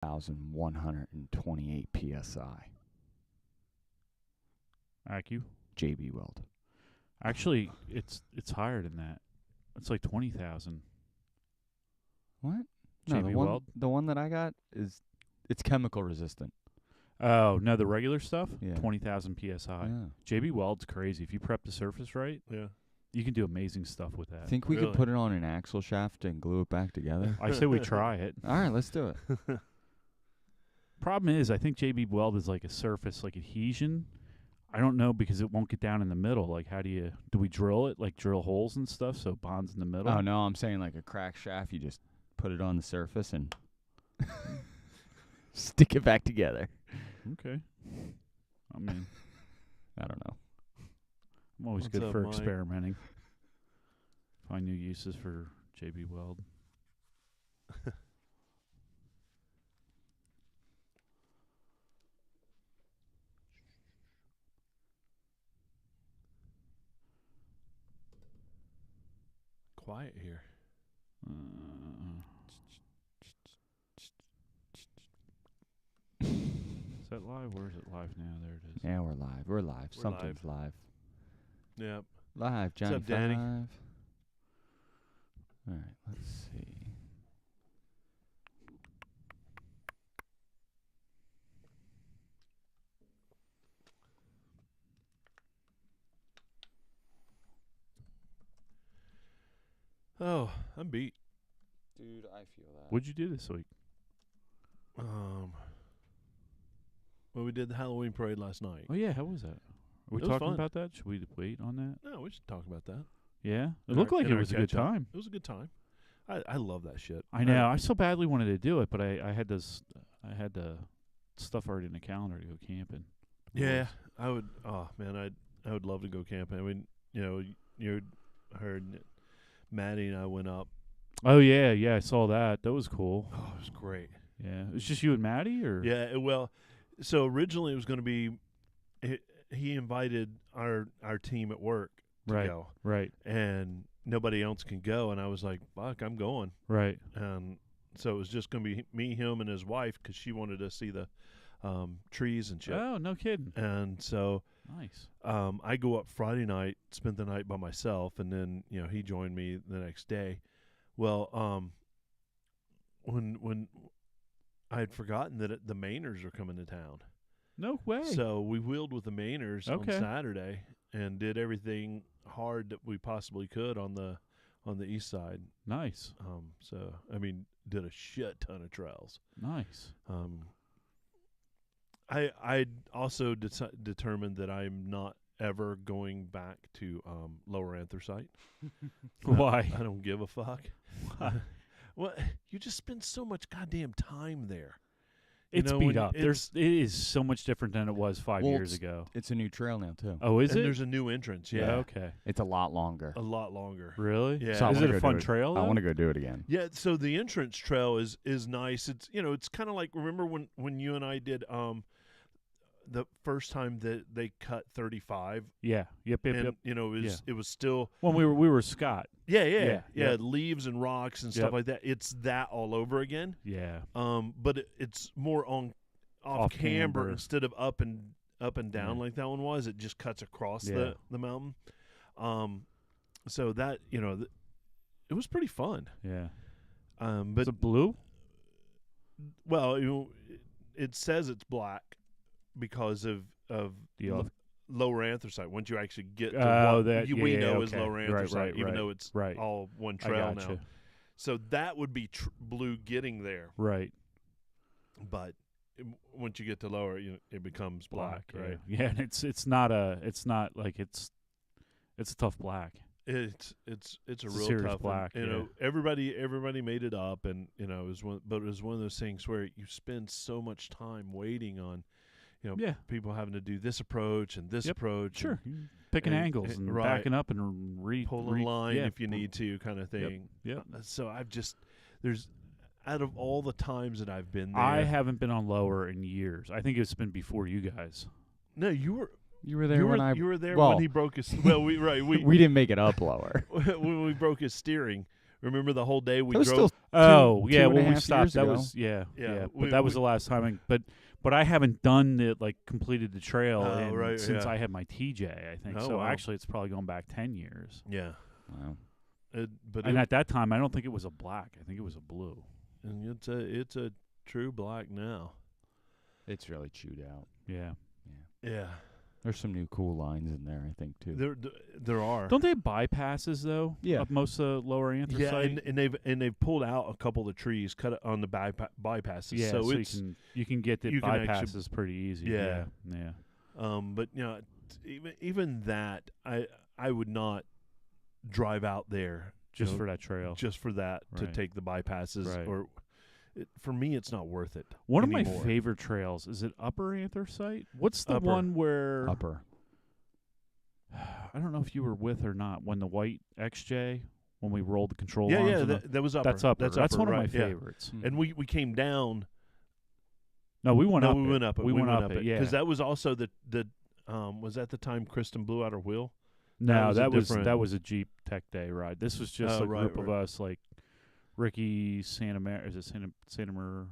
1,128 PSI. Acu? JB Weld. Actually, it's higher than that. It's like 20,000. What? No, JB Weld? The one that I got it's chemical resistant. Oh, no, the regular stuff? Yeah. 20,000 PSI. Yeah. JB Weld's crazy. If you prep the surface right, you can do amazing stuff with that. Think we could put it on an axle shaft and glue it back together? I say we try it. All right, let's do it. Problem is, I think JB Weld is like a surface, like adhesion. I don't know because it won't get down in the middle. Like, how do we drill it? Like, drill holes and stuff so it bonds in the middle? Oh, no, I'm saying like a crack shaft. You just put it on the surface and stick it back together. Okay. I mean, I don't know. I'm always What's good up, for Mike? experimenting. Find new uses for JB Weld. Quiet here. Is that live? Where is it live now? There it is. Yeah, we're live. We're live. We're Something's live. Yep. Live, Johnny up, Danny? 5. All right, let's see. Oh, I'm beat. Dude, I feel that. What'd you do this week? Well, we did the Halloween parade last night. Oh, yeah. How was that? Are we It was talking fun. about that? Should we wait on that? No, we should talk about that. Yeah? It In looked our- like in it our was a good catch-up. time. It was a good time. I love that shit. I know. I so badly wanted to do it, but I had this. I had the stuff already in the calendar to go camping. Yeah, I would. Oh man, I would love to go camping. I mean, you heard Maddie and I went up. Oh, yeah. Yeah, I saw that. That was cool. Oh, it was great. Yeah. It was just you and Maddie? Or? Yeah, well, so originally it was going to be, he invited our team at work to Right. go, Right. and nobody else can go, and I was like, fuck, I'm going. Right. And so it was just going to be me, him, and his wife because she wanted to see the trees and shit. Oh, no kidding. And so Nice. I go up Friday night, spent the night by myself, and then he joined me the next day. Well, when I had forgotten that the Mainers are coming to town, No way. so we wheeled with the Mainers Okay. on Saturday and did everything hard that we possibly could on the east side. Nice. So I mean, did a shit ton of trails. Nice. I also determined that I'm not ever going back to Lower Anthracite. Why? I don't give a fuck. Well, you just spend so much goddamn time there. It's when beat up. It is so much different than it was 5 Well, years ago. It's a new trail now, too. Oh, is and it? there's a new entrance. Yeah, Okay. It's a lot longer. a lot longer. Really? Yeah. So I Is wanna it go a fun do it. trail? I though? want to go do it again. Yeah, so the entrance trail is nice. It's it's kind of like, remember when you and I did the first time that they cut 35, Yeah. Yep. Yep. and Yep. it was still When we were Scott. yeah, yeah. leaves and rocks and Yep. stuff like that. It's that all over again. Yeah. But it's more off camber instead of up and down like that one was. It just cuts across Yeah. the mountain. So that it was pretty fun. Yeah. But Is it blue? well, it says it's black because of The other. lower anthracite. Once you actually get to Oh, what we know is okay. lower anthracite, Right, even right, though it's right. all one I trail gotcha. now. So that would be blue getting there, Right. but once you get to lower, it becomes black, right? Yeah. And it's not like it's a tough black. It's a It's a real serious tough one. black, yeah. Everybody made it up, and it was one of those things where you spend so much time waiting on, Yeah. people having to do this approach and this Yep. approach. Sure. Picking and- angles and right. backing up and Pull a line yeah. if you need to, kind of thing. Yep. So there's out of all the times that I've been there, I haven't been on lower in years. I think it's been before you guys. no, you were there when you were there well, when he broke his. Well, we we didn't make it up lower. when we broke his steering Remember the whole day we That was drove? still Oh, two yeah. and a When we half stopped, years that ago. was Yeah, But that was the last time. But I haven't done it completed the trail since I had my TJ. I think Oh, so. wow. Actually, it's probably going back 10 years. Yeah. Wow. And at that time, I don't think it was a black. I think it was a blue. And it's a true black now. It's really chewed out. Yeah. Yeah. There's some new cool lines in there, I think, too. There are. Don't they have bypasses though? Yeah. Up most lower anthracite. Yeah, and they've pulled out a couple of the trees, cut it on the bypasses. Yeah, so it's you can get the you can actually- bypasses pretty easy. Yeah. Yeah. but even that, I would not drive out there Just for that trail. just for that to Right. take the bypasses Right. or. For me, it's not worth it. One of my anymore. favorite trails is it Upper Anthracite. What's the Upper. one where Upper. I don't know if you were with or not when the white XJ when we rolled the control Yeah, arms. yeah, on that was upper. that's Upper. That's one of my right, yeah. favorites. And we came down. No, we went No, up. we went up it. We went up it it. Yeah. because that was also the was at the time Kristen blew out her wheel. No, that was a different- that was a Jeep Tech Day ride. This was just Oh, a right, group of us, like Ricky Santa Mar. Is it Santa Mar?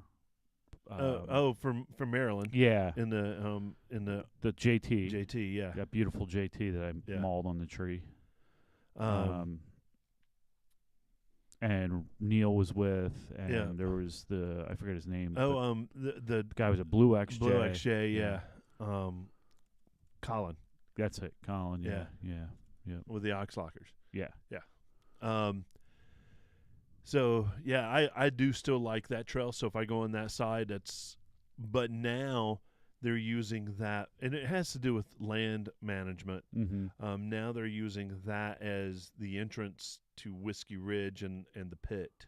From Maryland. Yeah, In the the JT. JT, yeah. That beautiful JT that I Yeah. mauled on the tree. And Neil was with, and Yeah. there was I forget his name. The the guy was a Blue XJ. Blue XJ, Yeah. yeah. Colin That's it, Colin. Yeah. with the ox lockers. Yeah. So yeah, I do still like that trail. So if I go on that side, but now they're using that, and it has to do with land management. Mm-hmm. Now they're using that as the entrance to Whiskey Ridge and the pit.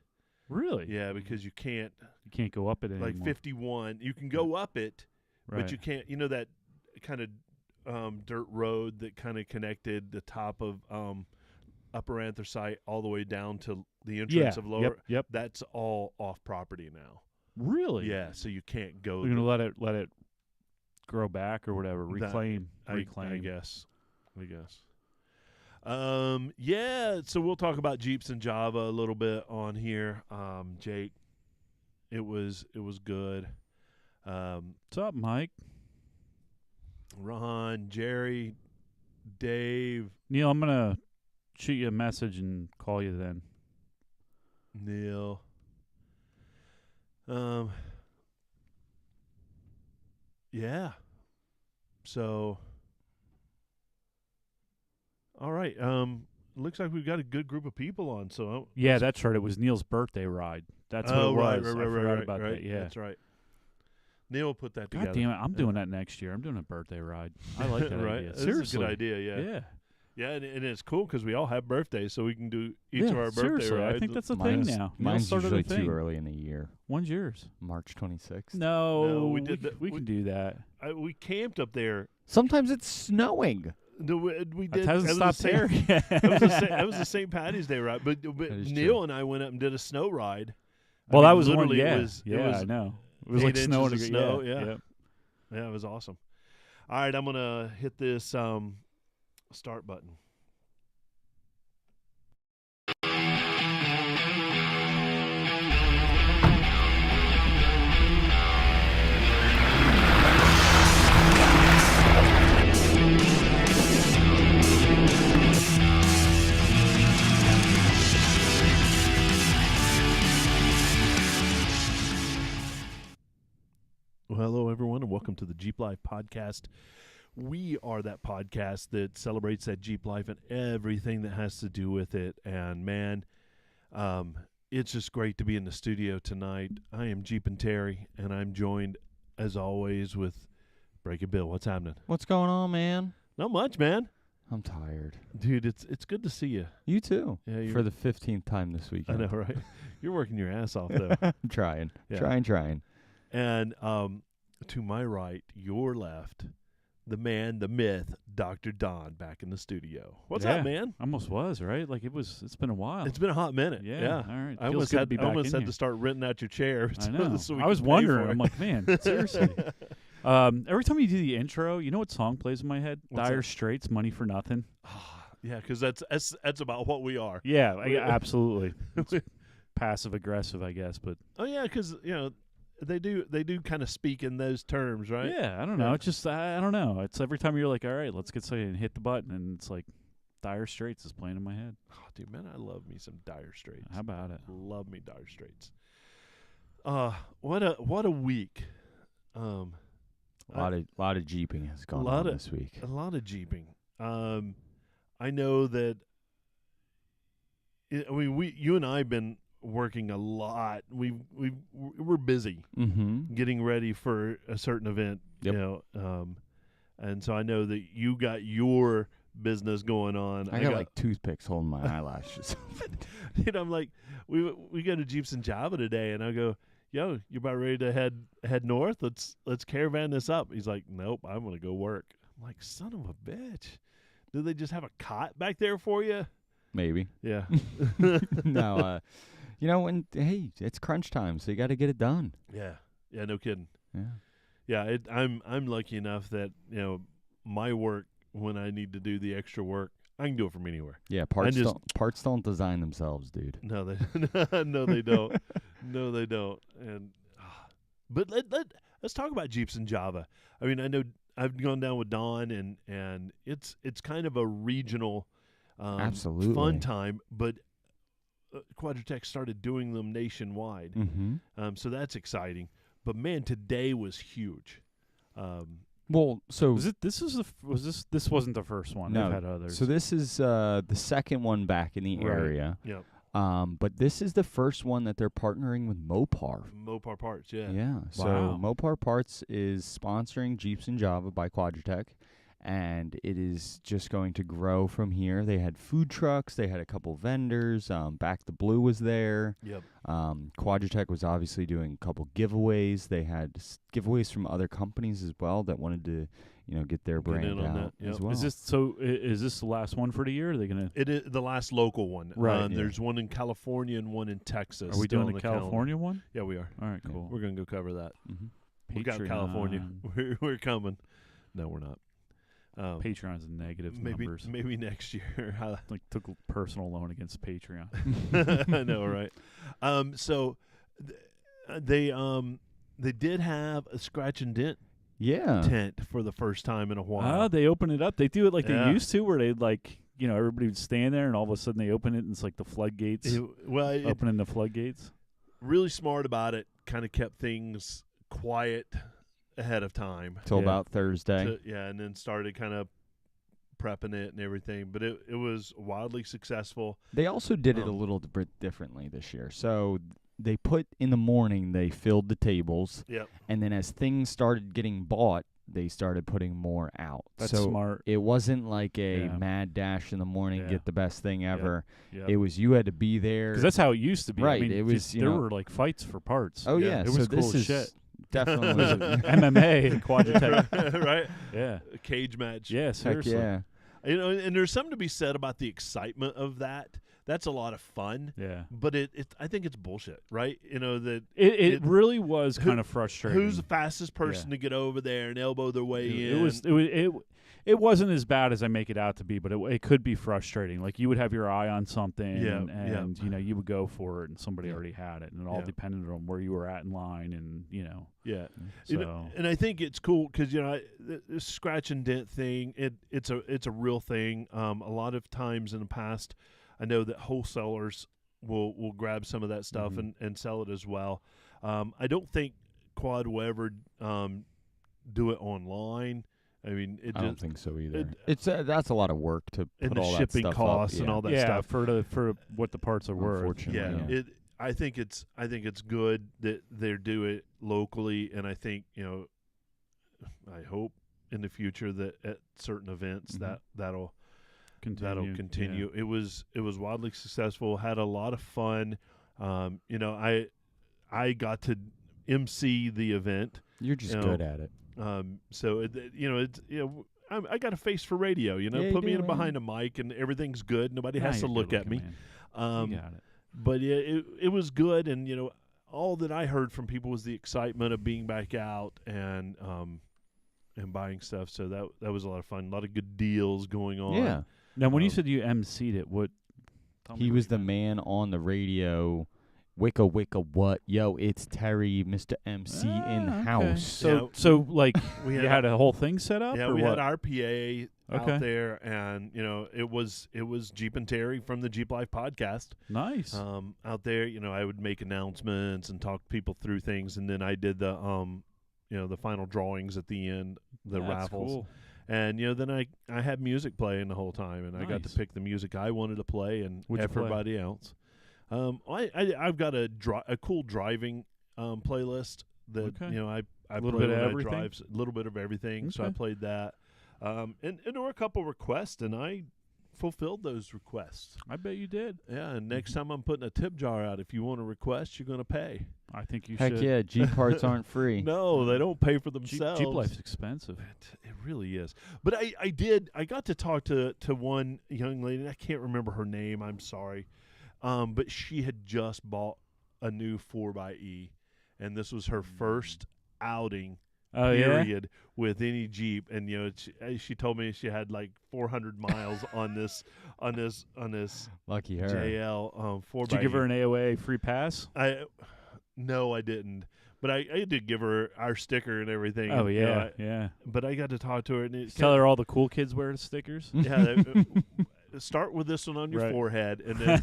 Really? Yeah, because you can't You can't go up it anymore. like 51. You can go up it, right. but you can't. You know that kind of dirt road that kind of connected the top of Upper Anthracite all the way down to the entrance of Lower. Yep. That's all off property now. Really? Yeah, so you can't go. We're gonna let it grow back or whatever. Reclaim. I guess. Yeah, so we'll talk about Jeeps and Java a little bit on here. Jake, it was good. What's up, Mike? Ron, Jerry, Dave, Neil, I'm gonna shoot you a message and call you then. Neil. Yeah. So all right. Looks like we've got a good group of people on. So Yeah, that's right. It was Neil's birthday ride. That's what it was. I forgot about that. Yeah. That's right. Neil put that God together. damn it! I'm doing that next year. I'm doing a birthday ride. I like that right. idea. This Seriously. is a good idea. Yeah. Yeah. Yeah, and it's cool because we all have birthdays, so we can do each of our birthday seriously, rides. I think that's a thing Mine's- now. Neil Mine's started usually a thing. too early in the year. When's yours? March 26th. No, we did that- we can do that. We camped up there. Sometimes it's snowing. We did. It hasn't that stopped there. That was the St. Patty's Day ride, but is Neil true. and I went up and did a snow ride. Well, that was one. literally Yeah, it was, I know. It was 8 like snowing. inches of snow, yeah. Yep. Yeah, it was awesome. All right, I'm gonna hit this start button. Well, hello, everyone, and welcome to the Jeep Life podcast. We are that podcast that celebrates that Jeep life and everything that has to do with it. And, man, it's just great to be in the studio tonight. I am Jeep and Terry, and I'm joined, as always, with Break It Bill. What's happening? What's going on, man? Not much, man. I'm tired. Dude, it's good to see you. You too. Yeah, For the 15th time this I weekend. know, right? You're working your ass off, though. I'm trying. Yeah. Trying. And to my right, your left, the man, the myth, Dr. Don, back in the studio. What's Yeah. up, man? Almost was right. Like it's been a while. It's been a hot minute. Yeah. All right. I Feels almost good had, to be I back almost in had here. to start renting out your chair. I know. So we I was could pay wondering. for I'm it. like, man, seriously. Every time you do the intro, you know what song plays in my head? What's Dire that? Straits, Money for Nothing. Yeah, because that's about what we are. Yeah, absolutely. Passive aggressive, I guess, but Oh yeah, because they do kind of speak in those terms, right? yeah, I don't know. It's just I don't know. It's every time you're like, all right, let's get something and hit the button, and it's like Dire Straits is playing in my head. Oh, dude, man, I love me some Dire Straits. How about it? Love me Dire Straits. What a week. A lot of jeeping has gone on this week. A lot of jeeping. I know that. You and I have been working a lot. We're busy getting ready for a certain event. Yep. And so I know that you got your business going on. I got like toothpicks holding my eyelashes. I'm like, we go to Jeeps and Java today, and I go, yo, you about ready to head north? Let's caravan this up. He's like, nope, I'm gonna go work. I'm like, son of a bitch. Do they just have a cot back there for you? Maybe. Yeah. No, and hey, it's crunch time, so you got to get it done. Yeah. Yeah, no kidding. Yeah. Yeah, I'm lucky enough that, my work, when I need to do the extra work, I can do it from anywhere. Yeah, parts don't design themselves, dude. No, they don't. No, they don't. And but let's talk about Jeeps and Java. I mean, I know I've gone down with Don, and it's kind of a regional absolutely fun time, but Quadratech started doing them nationwide. So that's exciting. But man, today was huge. Well, so this wasn't the first one. No, They've had others. So this is the second one back in the area. Yep. But this is the first one that they're partnering with Mopar. Mopar Parts, yeah. Yeah. Wow. So Mopar Parts is sponsoring Jeeps and Java by Quadratech, and it is just going to grow from here. They had food trucks. They had a couple vendors. Back the Blue was there. Yep. Quadratech was obviously doing a couple giveaways. They had giveaways from other companies as well that wanted to, get their brand out as well. Is this the last one for the year? Are they gonna? It is the last local one. Right. There's one in California and one in Texas. Are we doing the the California one? Yeah, we are. All right, cool. We're gonna go cover that. We got Patreon. California. We're coming. No, we're not. Patreon's negative numbers. Maybe next year. Like took a personal loan against Patreon. I know, right? So they did have a scratch and dent tent for the first time in a while. Oh, they open it up. They do it like they used to, where they'd everybody would stand there, and all of a sudden they open it, and it's like the floodgates. Opening the floodgates. Really smart about it. Kind of kept things quiet ahead of time till about Thursday. And then started kind of prepping it and everything. But it was wildly successful. They also did it a little bit differently this year. So they put in the morning, they filled the tables. Yep. And then as things started getting bought, they started putting more out. That's so smart. It wasn't like a mad dash in the morning, get the best thing ever. Yep. It was you had to be there. Because that's how it used to be. Right. I mean, it was, there were like fights for parts. Oh, yeah. It was so cool this as is shit. Definitely. MMA, Quadratech. Right? Yeah. A cage match. Yeah, seriously. Heck yeah. And there's something to be said about the excitement of that. That's a lot of fun. Yeah. But I think it's bullshit, right? That it really was kind of frustrating. Who's the fastest person to get over there and elbow their way in? It wasn't as bad as I make it out to be, but it could be frustrating. Like you would have your eye on something, and you would go for it, and somebody already had it, and it all depended on where you were at in line, and Yeah. So and I think it's cool because the scratch and dent thing, it's a real thing. A lot of times in the past, I know that wholesalers will grab some of that stuff and sell it as well. I don't think Quad will ever do it online. I mean, I don't think so either. It's that's a lot of work to put all that shipping stuff costs up. and all that stuff for what the parts are worth. Unfortunately, I think it's good that they do it locally, and I think I hope in the future that at certain events that'll continue. Yeah. It was wildly successful. Had a lot of fun. I got to MC the event. You're just good at it. So I got a face for radio. Put me in behind a mic and everything's good. Nobody has to look at me. You got it. But it was good, and all that I heard from people was the excitement of being back out and buying stuff. So that was a lot of fun. A lot of good deals going on. Yeah. Now, when you said you emceed it, what? He was the man on the radio. Wicca, wicca, what? Yo, it's Terry, Mr. MC in the house. So like, you had a whole thing set up? Yeah, or we what? had our PA out there, and it was Jeep and Terry from the Jeep Life podcast. Nice. Out there, I would make announcements and talk people through things, and then I did the the final drawings at the end, the raffles. Cool. And then I had music playing the whole time, and I got to pick the music I wanted to play, and everybody else. I've got a cool driving playlist that I a little bit of everything. A little bit of everything. Okay. So I played that, and there were a couple requests, and I fulfilled those requests. I bet you did. Yeah, and next time I'm putting a tip jar out. If you want a request, you're going to pay. I think you Heck should. yeah, Jeep parts aren't free. No, they don't pay for themselves. Jeep Life's expensive. It really is. But I got to talk to one young lady. I can't remember her name. I'm sorry. But she had just bought a new 4xe, and this was her first outing period with any Jeep. And she told me she had like 400 miles on this Lucky her. JL 4xe. Did you give her an AOAA free pass? No, I didn't. But I did give her our sticker and everything. Oh, and, yeah, yeah. But I got to talk to her. And tell her all the cool kids wear the stickers. Yeah. Start with this one on your forehead, and then.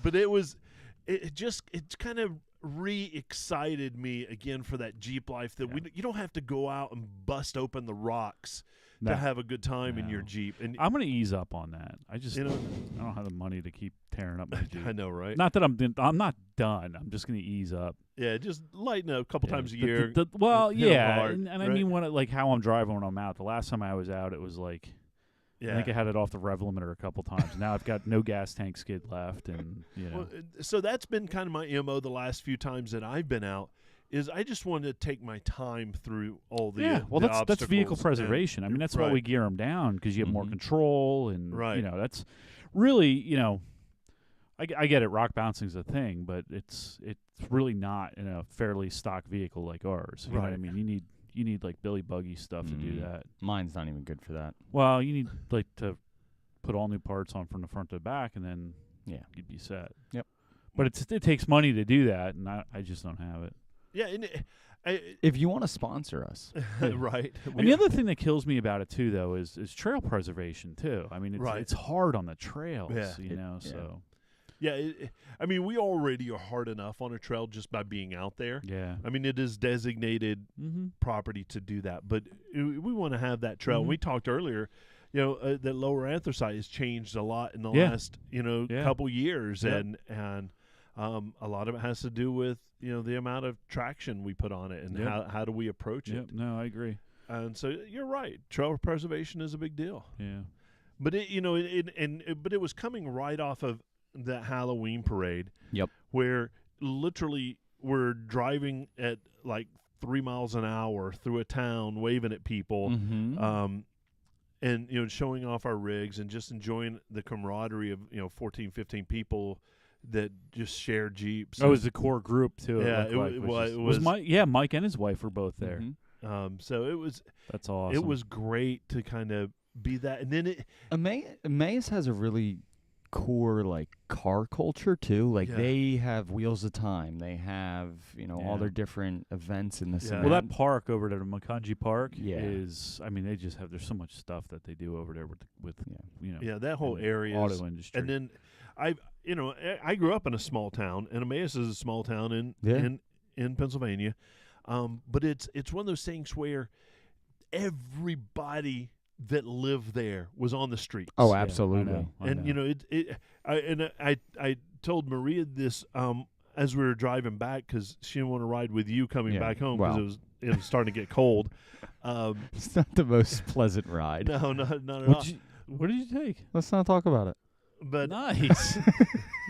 But it kind of re-excited me again for that Jeep life that you don't have to go out and bust open the rocks to have a good time in your Jeep. And I'm gonna ease up on that. I just I don't have the money to keep tearing up my Jeep. I know, right? Not that I'm not done. I'm just gonna ease up. Yeah, just lighten up a couple times a year. And I mean how I'm driving when I'm out. The last time I was out, it was like. Yeah. I think I had it off the rev limiter a couple times. Now I've got no gas tank skid left, and Well, so that's been kind of my MO the last few times that I've been out. Is I just wanted to take my time through all the that's vehicle preservation. I mean that's why we gear them down, because you have more control, and that's really I get it. Rock bouncing is a thing, but it's really not in a fairly stock vehicle like ours. You know what I mean? You need like Billy Buggy stuff to do that. Mine's not even good for that. Well, you need like to put all new parts on from the front to the back, and then you'd be set. Yep. But it takes money to do that, and I just don't have it. Yeah, and if you want to sponsor us, right. And the other thing that kills me about it too, though, is trail preservation too. I mean, it's hard on the trails, so. Yeah, I mean, we already are hard enough on a trail just by being out there. Yeah. I mean, it is designated property to do that, but we want to have that trail. We talked earlier, that lower anthracite has changed a lot in the last, couple years, and a lot of it has to do with the amount of traction we put on it and how do we approach it. No, I agree. And so you're right. Trail preservation is a big deal. Yeah. But but it was coming right off of that Halloween parade. Yep. Where literally we're driving at like 3 miles an hour through a town, waving at people, and showing off our rigs and just enjoying the camaraderie of 14, 15 people that just share Jeeps. Oh, it was the core group too. Yeah, it was Mike and his wife were both there. So it was. That's awesome. It was great to kind of be that, and then Emmaus has a really core like car culture too. Like they have Wheels of Time. They have all their different events in the city. Well, that park over there, Makanji Park, is. I mean, they just have. There's so much stuff that they do over there with that whole area, auto industry. And then I grew up in a small town, and Emmaus is a small town in Pennsylvania, but it's one of those things where everybody that lived there was on the streets. Oh, absolutely. I know. I told Maria this as we were driving back, because she didn't want to ride with you coming back home because it was starting to get cold. It's not the most pleasant ride. No, not at all. What did you take? Let's not talk about it. But nice.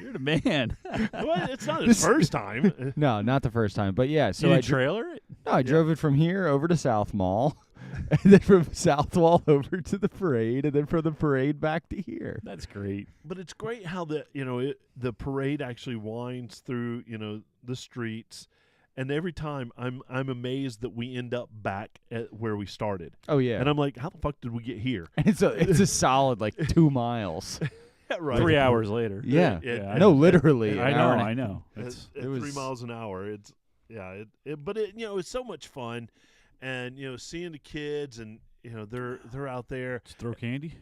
You're the man. Well, it's not his first time. No, not the first time. But yeah, so I trailer it. No, I drove it from here over to South Mall, and then from South Mall over to the parade, and then from the parade back to here. That's great. But it's great how the parade actually winds through the streets, And every time I'm amazed that we end up back at where we started. Oh yeah. And I'm like, how the fuck did we get here? It's a solid like 2 miles. Right. 3 hours later. Yeah. Yeah, No, literally. I an know. hour and a- I know. At It's 3 miles an hour. It's but it's so much fun, and seeing the kids, and they're out there. just throw candy.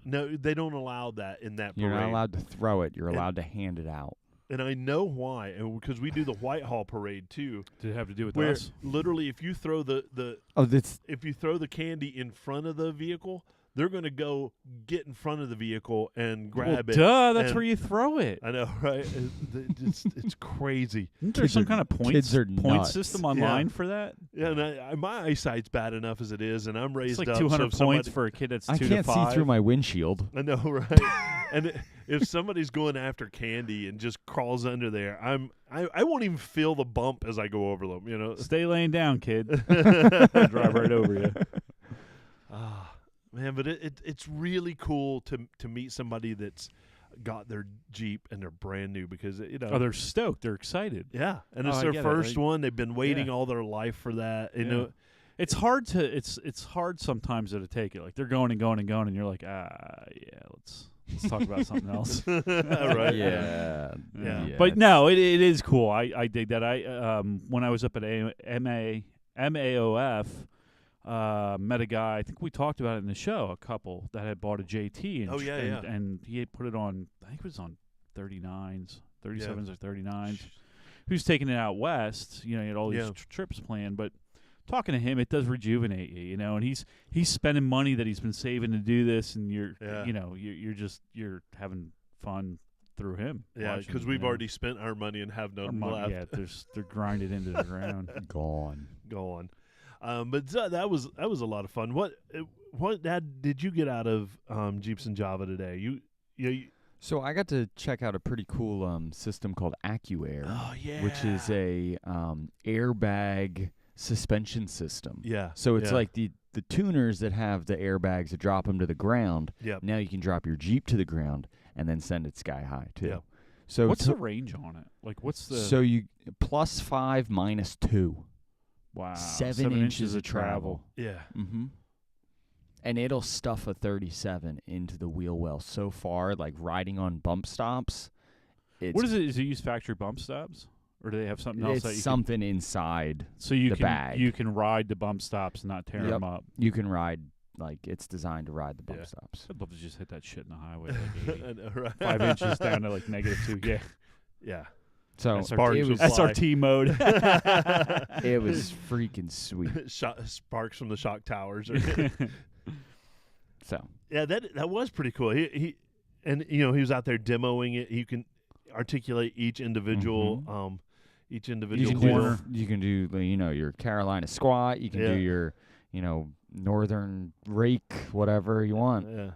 No, they don't allow that in that You're parade. not allowed to throw it. You're allowed to hand it out. And I know why, and because we do the Whitehall parade too. Did it have to do with Where us? literally, if you throw the if you throw the candy in front of the vehicle, they're going to go get in front of the vehicle and grab it. Duh, that's and- where you throw it. I know, right? It's crazy. Isn't there Kids some are- kind of point kids are point nuts. system online for that? Yeah, and my eyesight's bad enough as it is, and I'm raised It's like up. 200 so points somebody, for a kid that's I 2 can't to 5. see through my windshield. I know, right? And if somebody's going after candy and just crawls under there, I won't even feel the bump as I go over them. Stay laying down, kid. Drive right over you. Man, but it's really cool to meet somebody that's got their Jeep and they're brand new, because Oh, they're stoked. They're excited. yeah, and it's I their get it. first Like, one. They've been waiting yeah. all their life for that. Yeah. It's hard to it's hard sometimes to take it. Like they're going and going and going, and you're like, yeah, let's talk about something else. Right? Yeah. Yeah. But no, it is cool. I dig that. I when I was up at MAOF, met a guy. I think we talked about it in the show. A couple that had bought a JT, and Oh, yeah, and, yeah. and he had put it on. I think it was on 37s or 39s. Who's taking it out west? He had all these trips planned, but. Talking to him, it does rejuvenate you, and he's spending money that he's been saving to do this, and you're you're having fun through him. Yeah, because we've already spent our money and have no left. Yeah, they're grinded into the ground. Gone. But that was a lot of fun. What did you get out of Jeeps and Java today? You So I got to check out a pretty cool system called AccuAir, which is a airbag suspension system. Yeah. So it's like the tuners that have the airbags that drop them to the ground. Yep. Now you can drop your Jeep to the ground and then send it sky high too. Yep. So what's the range on it? Like, what's the? So you +5 -2. Wow. 7 inches of travel. Yeah. Mm-hmm. And it'll stuff a 37 into the wheel well so far, like riding on bump stops. What is it? Is it use factory bump stops? Or do they have something else? It's something inside the the bag. You can ride the bump stops and not tear them up. You can ride, like, it's designed to ride the bump stops. I'd love to just hit that shit in the highway like 80. I know, right? 5 inches down to like -2. Yeah. Yeah. So SRT it was SRT mode. it was freaking sweet. Sparks from the shock towers. So yeah, that was pretty cool. He was out there demoing it. You can articulate each individual corner. You can do your Carolina squat. You can do your northern rake, whatever you want. Yeah.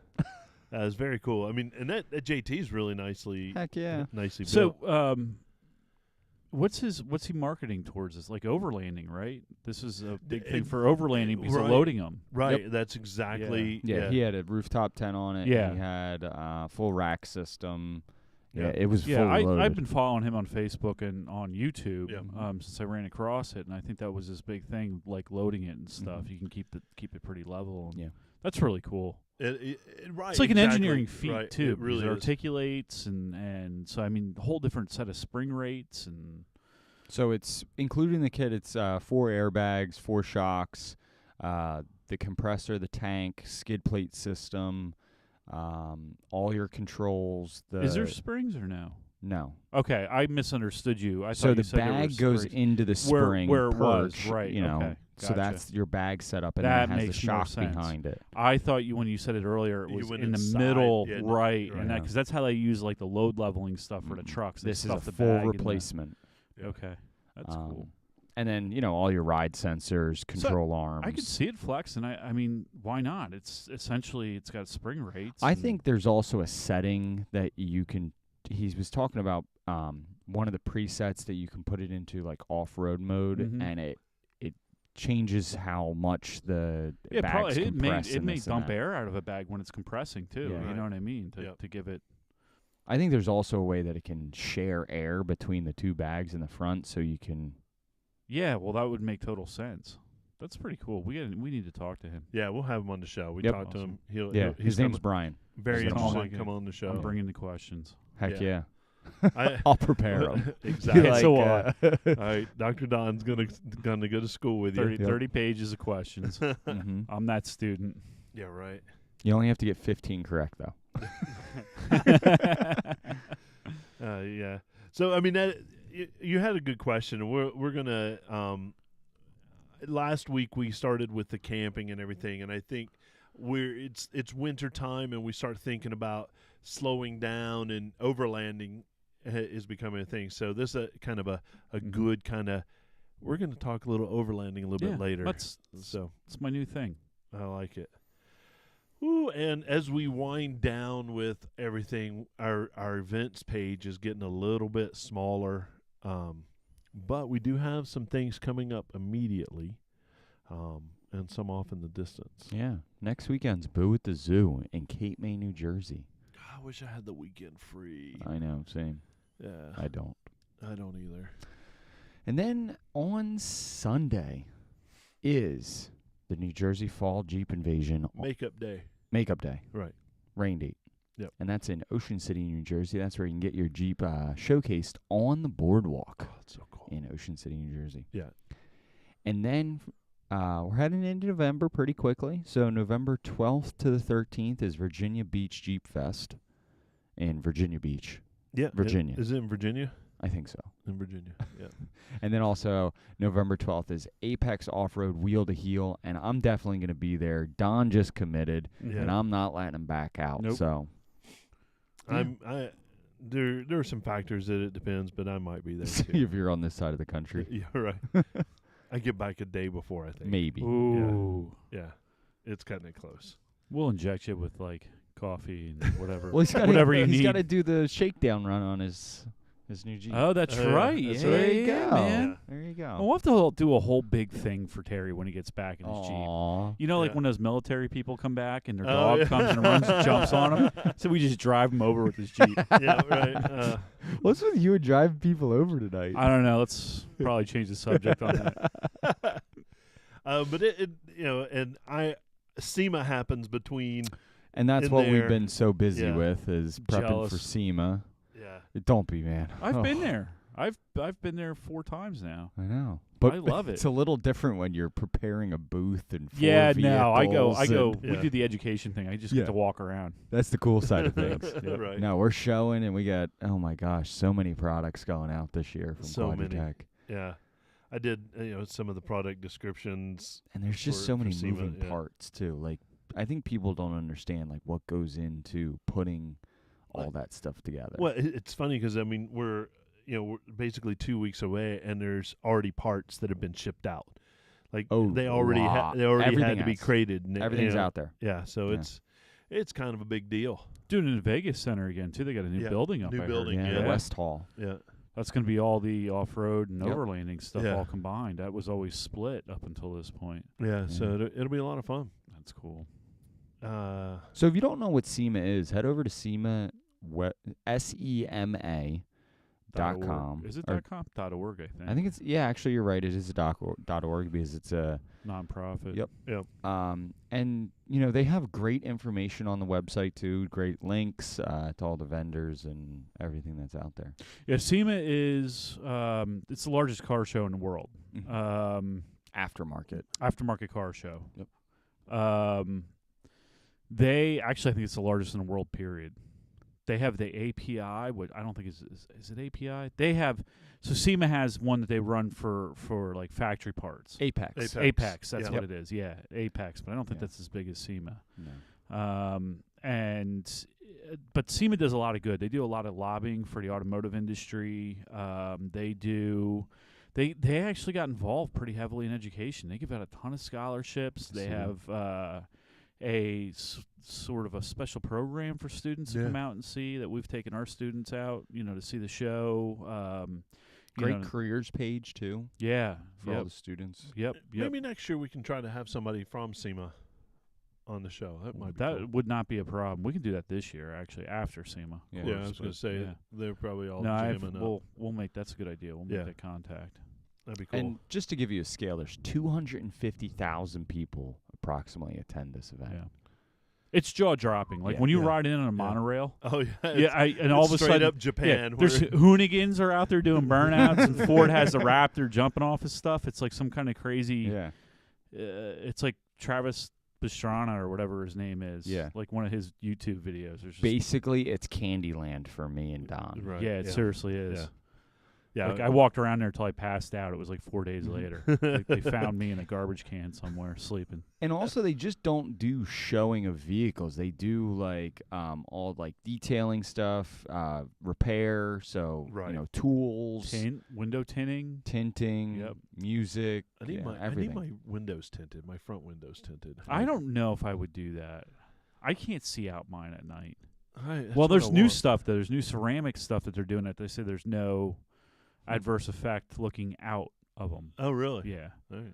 That was very cool. I mean, and that JT is really nicely. Heck yeah. Nicely so, built. what's he marketing towards this? Like overlanding, right? This is a big thing for overlanding because of loading them. Right. Yep. That's exactly. Yeah. He had a rooftop tent on it. Yeah. He had a full rack system. Yeah. It was fully loaded. I've been following him on Facebook and on YouTube Yeah. Since I ran across it, and I think that was his big thing, like loading it and stuff. Mhm. You can keep it pretty level. And Yeah. that's really cool. Right. It's like an engineering feat right. too. It really because it is. articulates and so I mean, a whole different set of spring rates and. So it's including the kit. It's 4 airbags, 4 shocks, the compressor, the tank, skid plate system, all your controls. Is there springs or no? No. Okay, I misunderstood you. I So thought the you said there bag were goes springs. into the spring where it was, perch, right? Okay, So gotcha. that's your bag setup, and That then it has makes the more shock sense. behind it. I thought when you said it earlier, it You was went in the inside, middle, yeah, right? right. And because that's how they use like the load leveling stuff for the trucks. They This is stuff a the full bag in the- replacement. Okay, that's cool. And then all your ride sensors, control arms. I could see it flex, and I mean, why not? It's essentially it's got spring rates. I and- think there's also a setting that you can. He was talking about one of the presets that you can put it into like off-road mode, Mhm. and it changes how much the yeah, bags probably compress. it may this and dump that. air out of a bag when it's compressing too. Yeah. You know what I mean? Yep. To give it. I think there's also a way that it can share air between the 2 bags in the front, so you can Yeah, well, that would make total sense. That's pretty cool. We need to talk to him. Yeah, we'll have him on the show. We Yep. talked to him. His name's Brian. Very He's interested coming. to come on the show. I'm bringing the questions. Heck Yeah. yeah. I'll prepare him. Exactly. So All right, Dr. Don's gonna go to school with you. 30 pages of questions. Mhm. I'm that student. Yeah, right. You only have to get 15 correct, though. Yeah. So I mean, you had a good question. We're gonna. Last week we started with the camping and everything, and I think it's winter time, and we start thinking about slowing down, and overlanding is becoming a thing. So this is kind of a good kind of. We're going to talk a little overlanding a little bit later. It's my new thing. I like it. Ooh, and as we wind down with everything, our events page is getting a little bit smaller, but we do have some things coming up immediately, and some off in the distance. Yeah. Next weekend's Boo at the Zoo in Cape May, New Jersey. God, I wish I had the weekend free. I know, same. Yeah, I don't. I don't either. And then on Sunday is the New Jersey Fall Jeep Invasion Makeup day. Makeup Day. Right. Rain date. Yep. And that's in Ocean City, New Jersey. That's where you can get your Jeep showcased on the boardwalk Oh, that's so cool. in Ocean City, New Jersey. Yeah. And then we're heading into November pretty quickly. So November 12th to the 13th is Virginia Beach Jeep Fest in Virginia Beach. Yeah. Virginia. Is it in Virginia? I think so. In Virginia. Yeah. And then also November 12th is Apex Off-Road Wheel to Heel, and I'm definitely going to be there. Don just committed, Yeah. and I'm not letting him back out. Nope. So There are some factors that it depends, but I might be there see too. if you're on this side of the country. Yeah, right. I get back a day before, I think. Maybe. Ooh. Yeah. It's cutting it close. We'll inject you with like coffee and whatever. Well, he's gotta, whatever you he's need. got to do the shakedown run on his new Jeep. Oh, that's Yeah, right. that's Yeah, right. There you yeah, go. man. Yeah. There you go. We'll have to do a whole big thing for Terry when he gets back in his Jeep. Aw. You know, like Yeah. when those military people come back and their Oh, dog yeah. comes and runs and jumps on him. So we just drive him over with his Jeep. Yeah, right. What's with you and driving people over tonight? I don't know. Let's probably change the subject on that. But it and SEMA happens between. And that's in what we've there. been so busy Yeah. with is prepping Jealous. for SEMA. Yeah. Don't be, man. I've been Oh, there. I've been there 4 times now. I know. But I love it's it. a little different when you're preparing a booth and four Yeah, no, I go. vehicles and- We Yeah. do the education thing. I just Yeah. get to walk around. That's the cool side of things. Yep. Right. No, we're showing, and we got, oh my gosh, so many products going out this year from So many. Quadratech. Yeah. I did, some of the product descriptions. And there's just For- so for many SEMA, moving yeah. parts, too. Like, I think people don't understand, like, what goes into putting all that stuff together. Well, it's funny because, I mean, we're basically 2 weeks away, and there's already parts that have been shipped out. Like, Oh, they already lot. had Everything to be has. crated. And Everything's out there. Yeah, so Yeah. it's kind of a big deal. Doing it in the Vegas Center again too. They got a new Yeah, building up. new I heard. building, Yeah, yeah. the West Hall. Yeah. That's going to be all the off-road and Yep. overlanding stuff Yeah. all combined. That was always split up until this point. Yeah, so Yeah. it'll be a lot of fun. That's cool. So if you don't know what SEMA is, head over to SEMA, SEMA.com. Is it or- .com? .org, I think. I think it's, actually you're right. It is a .org because it's a, Nonprofit. Yep. Yep. and, they have great information on the website too, great links to all the vendors and everything that's out there. Yeah, SEMA is it's the largest car show in the world. Aftermarket. Aftermarket car show. Yep. They actually, I think it's the largest in the world, period. They have the API. What I don't think is it API? They have, so SEMA has one that they run for like factory parts. Apex. Apex, that's Yeah. what it is. Yeah, Apex, but I don't think Yeah. that's as big as SEMA. No. But SEMA does a lot of good. They do a lot of lobbying for the automotive industry. They actually got involved pretty heavily in education. They give out a ton of scholarships. They have sort of a special program for students to Yeah. come out and see, that we've taken our students out, to see the show. Great careers page too Yeah. for all the students. Yep. Maybe next year we can try to have somebody from SEMA on the show. That might be cool. That would not be a problem. We can do that this year, actually, after SEMA. Yeah. of Yeah, I course, was going but to say yeah. they're probably all No, jamming up. we'll make, that's a good idea. We'll make Yeah. that contact. That'd be cool. And just to give you a scale, there's 250,000 people approximately attend this event. Yeah. It's jaw dropping. Like when you ride in on a monorail. Oh yeah. Yeah, and all of a straight sudden, up Japan. there's hoonigans are out there doing burnouts, and Ford has the Raptor jumping off his stuff. It's like some kind of crazy. Yeah. It's like Travis Pastrana or whatever his name is. Yeah. Like one of his YouTube videos. There's just Basically, it's Candyland for me and Don. Right. yeah, it seriously is. Yeah. Yeah, Like I walked around there until I passed out. It was like 4 days later. Like they found me in a garbage can somewhere sleeping. And also, they just don't do showing of vehicles. They do like all like detailing stuff, repair. So tools, Window tinting, tinting, music. I need everything. my windows tinted. My front windows tinted. I don't know if I would do that. I can't see out mine at night. That's Well, what there's I new want. stuff though. There's new ceramic stuff that they're doing. That they say there's no adverse effect looking out of them. Oh, really? Yeah. All right.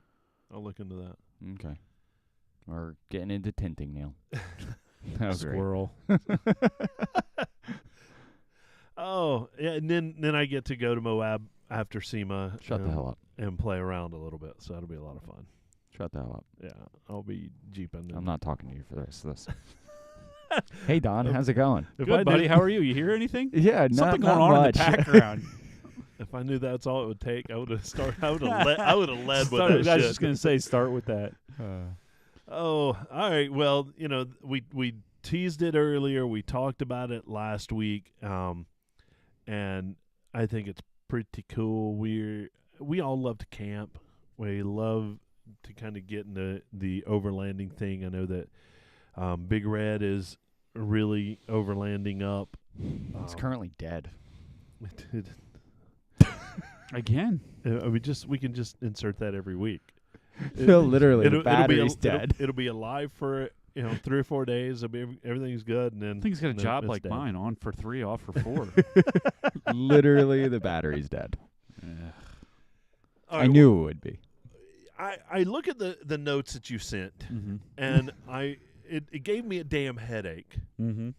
I'll look into that. Okay. We're getting into tinting, Neil. That was great. Squirrel. Oh, yeah, and then I get to go to Moab after SEMA. Shut the hell up. And play around a little bit, so that'll be a lot of fun. Shut the hell up. Yeah, I'll be jeeping. I'm not talking to you for the rest of this. Hey, Don, how's it going? Good, buddy. How are you? You hear anything? Yeah, Something not going on much. in the background. If I knew that's all it would take, I would have started. I would have led with I that was shit. just gonna say, start with that. Oh, all right. Well, we teased it earlier. We talked about it last week, and I think it's pretty cool. We all love to camp. We love to kind of get into the overlanding thing. I know that Big Red is really overlanding up. It's currently dead. Again. We can just insert that every week. No, literally, the battery's dead. It'll be alive for 3 or 4 days. Everything's good, and then Thing's got a and then job it's like dead. mine, on for 3, off for 4. Literally, the battery's dead. All I right, knew it would be. I look at the notes that you sent, Mm-hmm. and it gave me a damn headache. Mm-hmm.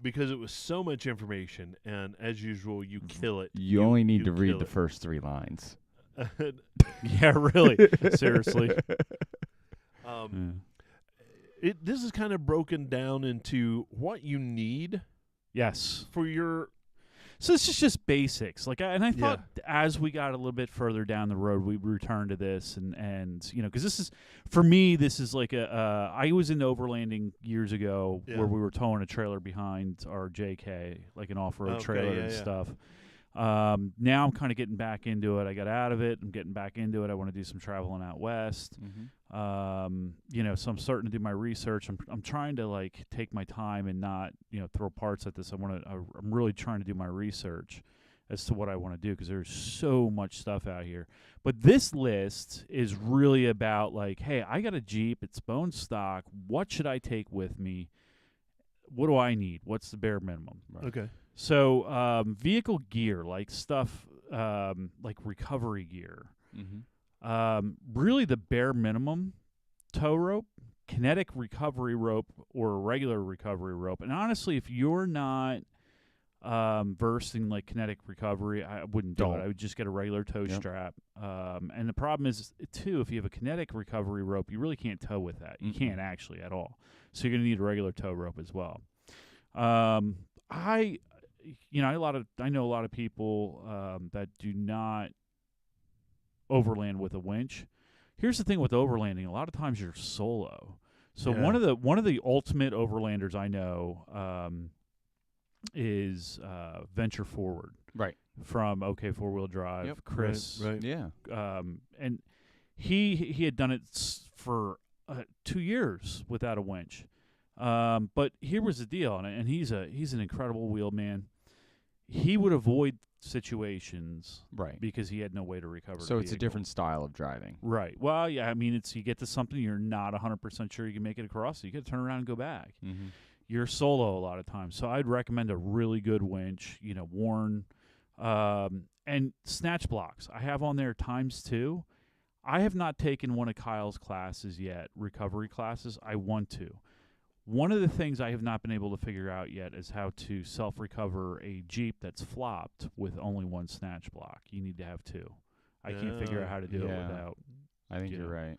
Because it was so much information, and as usual, you kill it. You only need you to read kill the it. first 3 lines. Yeah, really. Seriously. This is kind of broken down into what you need Yes. for your. So this is just basics. I thought as we got a little bit further down the road, we returned to this, and because this is, for me, this is like I was in overlanding years ago where we were towing a trailer behind our JK, like an off-road trailer and stuff. Now I'm kind of getting back into it. I got out of it. I'm getting back into it. I want to do some traveling out west. Mm-hmm. So I'm starting to do my research. I'm trying to take my time and not throw parts at this. I'm really trying to do my research as to what I want to do, because there's so much stuff out here. But this list is really about hey, I got a Jeep. It's bone stock. What should I take with me? What do I need? What's the bare minimum? Right. Okay. So vehicle gear, like stuff like recovery gear. Mm-hmm. Really the bare minimum: tow rope, kinetic recovery rope, or a regular recovery rope. And honestly, if you're not versed in kinetic recovery, I wouldn't do it. I would just get a regular tow strap. And the problem is too, if you have a kinetic recovery rope, you really can't tow with that. You can't actually at all. So you're gonna need a regular tow rope as well. I know a lot of people that do not overland with a winch. Here's the thing with overlanding: a lot of times you're solo. So one of the ultimate overlanders I know is Venture Forward, Right, from OK Four Wheel Drive. Yep. Chris, Right. Yeah. And he had done it for 2 years without a winch. But here was the deal, and he's an incredible wheelman. He would avoid situations, Right, because he had no way to recover. so the it's a vehicle. different style of driving. Right. Well, yeah. I mean, you get to something you're not 100% sure you can make it across. So you got to turn around and go back. Mm-hmm. You're solo a lot of times, so I'd recommend a really good winch. Worn, and snatch blocks. I have on there ×2. I have not taken one of Kyle's classes yet, recovery classes. I want to. One of the things I have not been able to figure out yet is how to self-recover a Jeep that's flopped with only one snatch block. You need to have 2. I can't figure out how to do it without. I think you're right.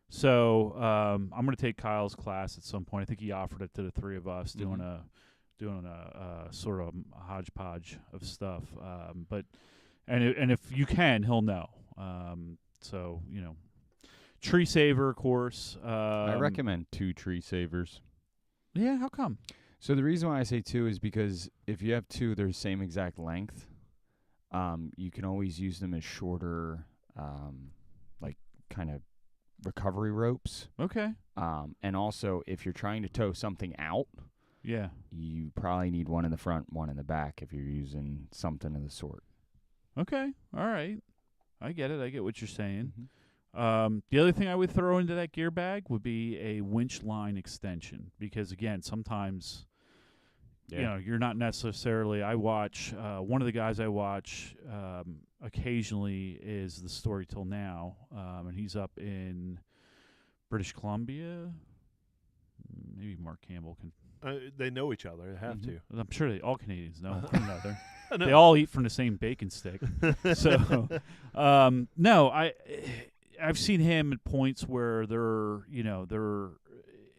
So I'm going to take Kyle's class at some point. I think he offered it to the three of us, doing a sort of hodgepodge of stuff. And if you can, he'll know. So tree saver course. I recommend 2 tree savers. Yeah, how come? So the reason why I say 2 is because if you have 2, they're the same exact length. You can always use them as shorter, like kind of recovery ropes. Okay. And also, if you're trying to tow something out, you probably need one in the front, one in the back if you're using something of the sort. Okay. All right. I get it. I get what you're saying. Mm-hmm. The other thing I would throw into that gear bag would be a winch line extension because, again, sometimes you're not necessarily. I watch one of the guys I watch occasionally is the Story Till Now, and he's up in British Columbia. Maybe Mark Campbell can. They know each other. They have to. I'm sure all Canadians know one another. They all eat from the same bacon stick. So, no, I've seen him at points where they're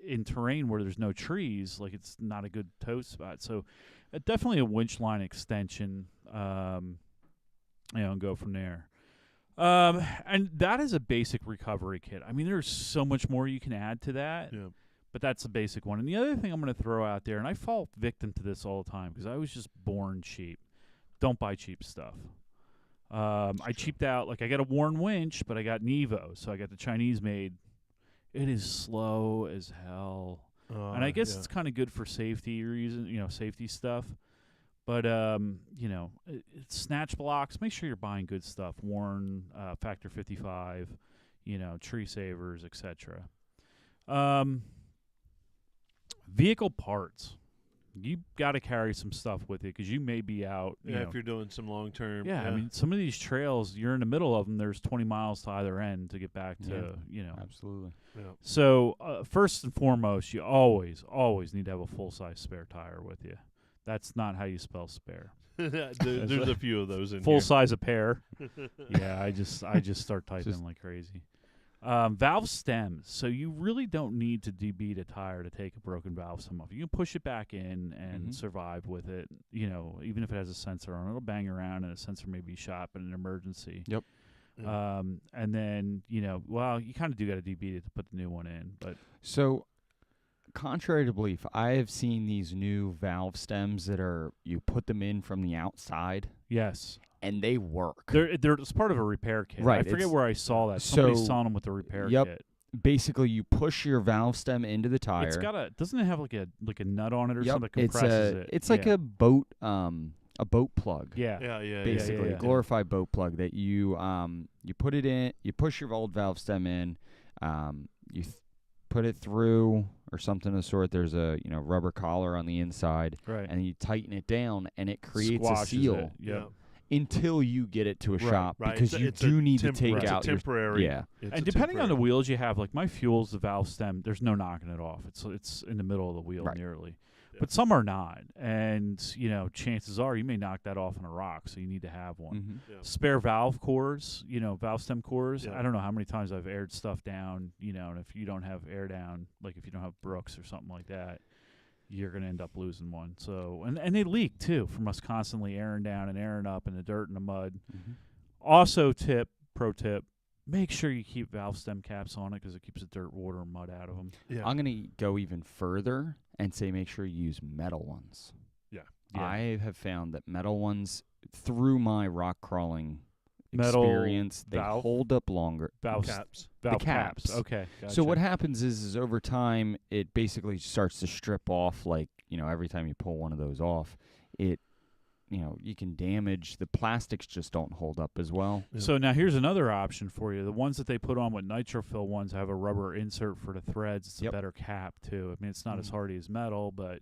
in terrain where there's no trees, like it's not a good tow spot. So, definitely a winch line extension, and go from there. And that is a basic recovery kit. I mean, there's so much more you can add to that. Yeah. But that's a basic one. And the other thing I'm going to throw out there, and I fall victim to this all the time because I was just born cheap. Don't buy cheap stuff. I cheaped out. Like, I got a Warren winch, but I got an Evo, so I got the Chinese made. It is slow as hell. And I guess it's kind of good for safety reasons, safety stuff. But, snatch blocks, make sure you're buying good stuff. Warren, Factor 55, tree savers, etc. Vehicle parts. You got to carry some stuff with you because you may be out. If you're doing some long term. Yeah, I mean, some of these trails, you're in the middle of them. There's 20 miles to either end to get back to, Absolutely. Yeah. So first and foremost, you always need to have a full size spare tire with you. That's not how you spell spare. There's a few of those in full here. size a pair. Yeah, I just start typing like crazy. Valve stems. So you really don't need to debeat a tire to take a broken valve stem off. You can push it back in and survive with it. Even if it has a sensor on it, it'll bang around and a sensor may be shot, but in an emergency. Yep. And then, you kind of do got to debeat it to put the new one in. But so, contrary to belief, I have seen these new valve stems that you put them in from the outside. Yes. And they work. It's part of a repair kit. Right. I forget where I saw that. Somebody's selling them with a repair kit. Basically, you push your valve stem into the tire. It's got doesn't it have like a nut on it or something that compresses it? It's like a boat plug. Yeah. Basically, a glorified boat plug that you put it in, you push your old valve stem in, you put it through or something of the sort. There's a rubber collar on the inside, right? And you tighten it down, and it creates Squashes a seal. It. Yeah. Until you get it to a shop, right. because you do need to take out temporary. And depending on the wheels you have, like my fuel's the valve stem. There's no knocking it off. It's in the middle of the wheel nearly. Yeah. But some are not, and chances are you may knock that off on a rock, so you need to have one. Mm-hmm. Yeah. Spare valve cores, valve stem cores. Yeah. I don't know how many times I've aired stuff down, and if you don't have air down, like if you don't have Brooks or something like that, you're going to end up losing one. So and they leak too from us constantly airing down and airing up in the dirt and the mud. Mm-hmm. Also, pro tip, make sure you keep valve stem caps on it because it keeps the dirt, water, and mud out of them. Yeah. I'm going to go even further and say make sure you use metal ones. Yeah. I have found that metal ones, through my rock crawling metal experience, they hold up longer. Valve caps. Valve caps. Okay. Gotcha. So what happens is over time, it basically starts to strip off. Like every time you pull one of those off, it you can damage the plastics. Just don't hold up as well. Yeah. So now here's another option for you. The ones that they put on with nitrofill ones have a rubber insert for the threads. It's a better cap too. I mean, it's not as hardy as metal, but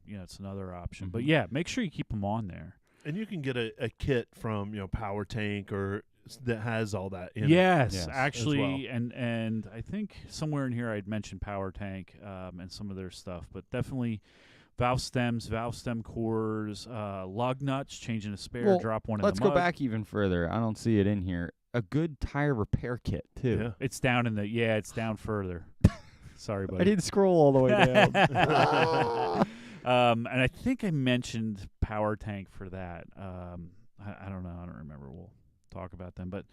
it's another option. But yeah, make sure you keep them on there. And you can get a kit from Power Tank or that has all that in it. Yes, actually, well. and I think somewhere in here I'd mentioned Power Tank and some of their stuff, but definitely valve stems, valve stem cores, lug nuts, changing a spare, drop one in the mud. Let's go back even further. I don't see it in here. a good tire repair kit too. Yeah. It's down it's down further. Sorry, buddy. I didn't scroll all the way down. And I think I mentioned power tank for that. I don't know. I don't remember. We'll talk about them. But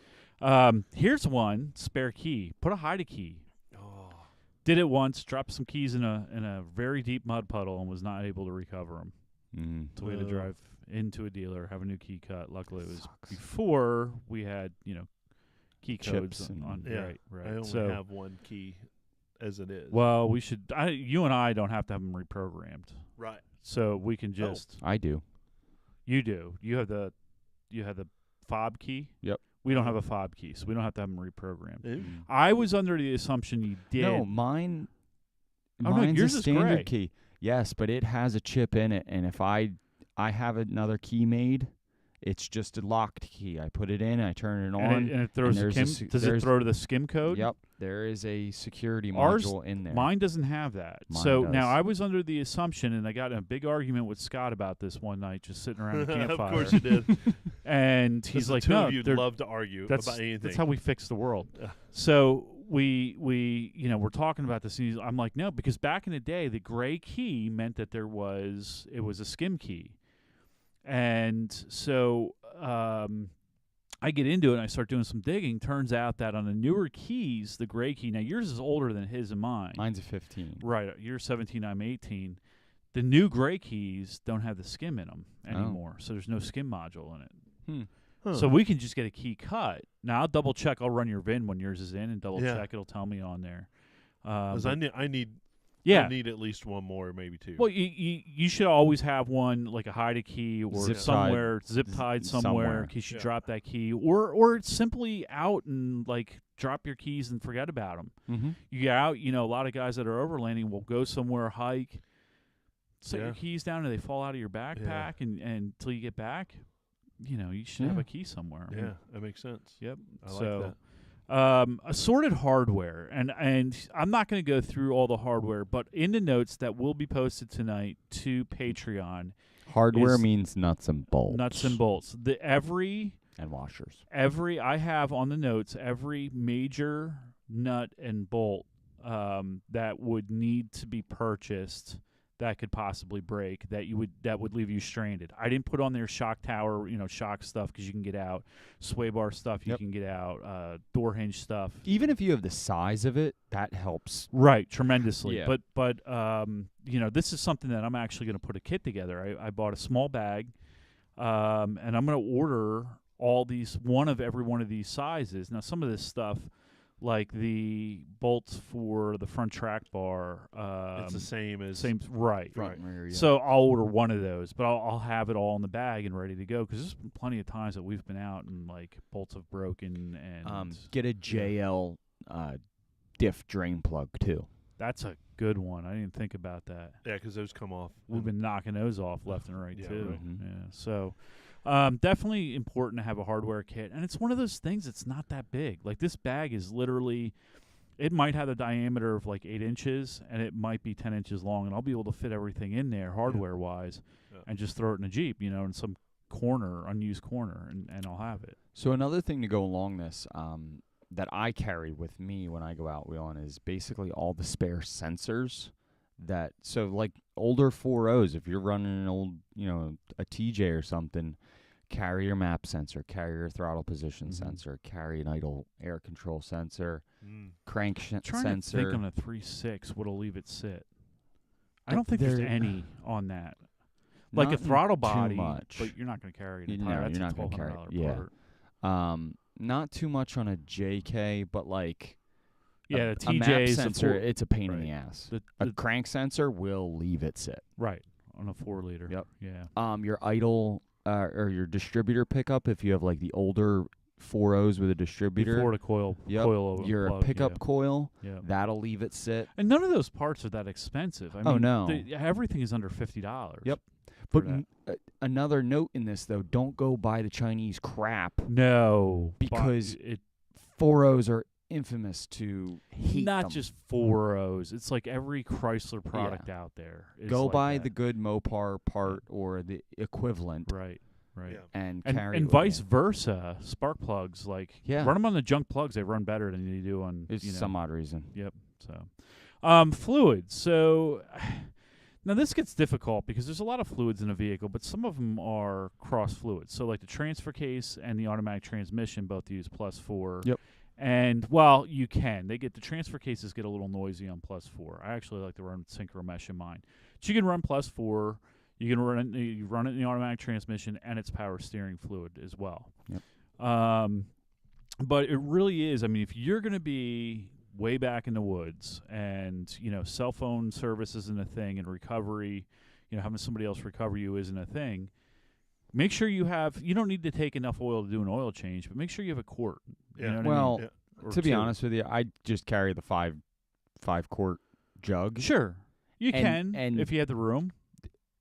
here's one spare key. Put a hide key. Oh. Did it once. Dropped some keys in a very deep mud puddle and was not able to recover them. So we had to drive into a dealer, have a new key cut. Luckily, it was before we had key codes on. Right. I only have one key as it is. Well, we should. You and I don't have to have them reprogrammed. Right. So we can just. I do. You do. You have the fob key. Yep. We don't have a fob key, so we don't have to have them reprogrammed. Ooh. I was under the assumption you did. No, mine's yours a is standard gray. key. Yes, but it has a chip in it, and if I have another key made, it's just a locked key. I put it in, I turn it on, and it throws and does it throw to the skim code? Yep, there is a security Ours- module in there. Mine doesn't have that. Mine so does. now I was under the assumption, and I got in a big argument with Scott about this one night, just sitting around the campfire. Of course you did. And he's The like, two "No, of you'd love to argue about anything. that's how we fix the world." So we we're talking about this. And I'm like, "No," because back in the day, the gray key meant that it was a skim key, and so I get into it and I start doing some digging. Turns out that on the newer keys, the gray key. Now yours is older than his and mine. Mine's a 15. Right, you're 17, I'm 18. The new gray keys don't have the skim in them anymore, so there's no skim module in it. Huh. So we can just get a key cut. Now I'll double check. I'll run your VIN when yours is in and double Yeah. check. It'll tell me on there. 'Cause But- I need yeah. at least one more, maybe two. Well, you should always have one like a hide key or Zip somewhere zip tied somewhere in case you drop that key, or simply out and like drop your keys and forget about them. Mm-hmm. You get out, a lot of guys that are overlanding will go somewhere, hike, set your Yeah. keys down, and they fall out of your backpack, and until you get back, you should have a key somewhere. yeah, that makes sense. Yep. I like So, that. assorted hardware, and I'm not going to go through all the hardware, but in the notes that will be posted tonight to Patreon, Hardware is means nuts and bolts. nuts and bolts. And washers. I have on the notes every major nut and bolt that would need to be purchased that could possibly break that would leave you stranded. I didn't put on there shock tower, shock stuff because you can get out, sway bar stuff you can get out, door hinge stuff. Even if you have the size of it, that helps. Right, tremendously. Yeah. But this is something that I'm actually going to put a kit together. I bought a small bag, and I'm going to order one of every one of these sizes. Now, some of this stuff, like the bolts for the front track bar, It's the same as right. Right. So I'll order one of those, but I'll have it all in the bag and ready to go because there's been plenty of times that we've been out and like bolts have broken and Get a JL diff drain plug too. that's a good one. I didn't think about that. Yeah, because those come off. We've been knocking those off left and right Yeah, too. right. Mhm. Yeah. So definitely important to have a hardware kit, and it's one of those things that's not that big. Like this bag is literally, it might have a diameter of like 8 inches, and it might be 10 inches long, and I'll be able to fit everything in there hardware wise, and just throw it in a Jeep, in some unused corner, and I'll have it. So another thing to go along this that I carry with me when I go out wheeling is basically all the spare sensors so like older 4.0s, if you're running an old, a TJ or something, carry your map sensor, carry your throttle position sensor, carry an idle air control sensor, crank Trying sensor. to think on a 3.6 what'll leave it sit. I don't think there's any on that. Like a Not throttle too body, much. but you're not going to carry it. No, That's you're a not gonna carry it. $1,200 Yeah. part. Not too much on a JK, but like Yeah, a the map TJ's sensor, it's a pain in the right. ass. The A crank sensor will leave it sit. right on a 4-liter. Yep. Yeah. Your idle or your distributor pickup, if you have like the older 4.0s with a distributor, Before the coil. Yep. Coil your plug, pickup coil, Yeah. that'll leave it sit. And none of those parts are that expensive. I mean, no. everything is under $50. Yep. for But another note in this though, don't go buy the Chinese crap. No, Because it 4.0s are infamous to heat not them. just 4.0s. It's like every Chrysler product out there. Is Go like buy that. the good Mopar part or the equivalent. Right. Right. Yeah. and carry And oil. vice versa. Spark plugs, Yeah. run them on the junk plugs. They run better than they do on. There's some odd reason. Yep. So, fluids. So. Now, this gets difficult because there's a lot of fluids in a vehicle, but some of them are cross fluids. So, like the transfer case and the automatic transmission both use +4. Yep. And, well, you can. The transfer cases get a little noisy on +4. I actually like to run synchro mesh in mine. But you can run +4. You can run it in the automatic transmission, and it's power steering fluid as well. Yep. But it really is. I mean, if you're going to be way back in the woods and, cell phone service isn't a thing and recovery, having somebody else recover you isn't a thing, make sure you don't need to take enough oil to do an oil change, but make sure you have a quart. Yeah. You know what Well, I mean? to be honest with you, I just carry the 5-quart jug. Sure. You And- can, and- if you have the room.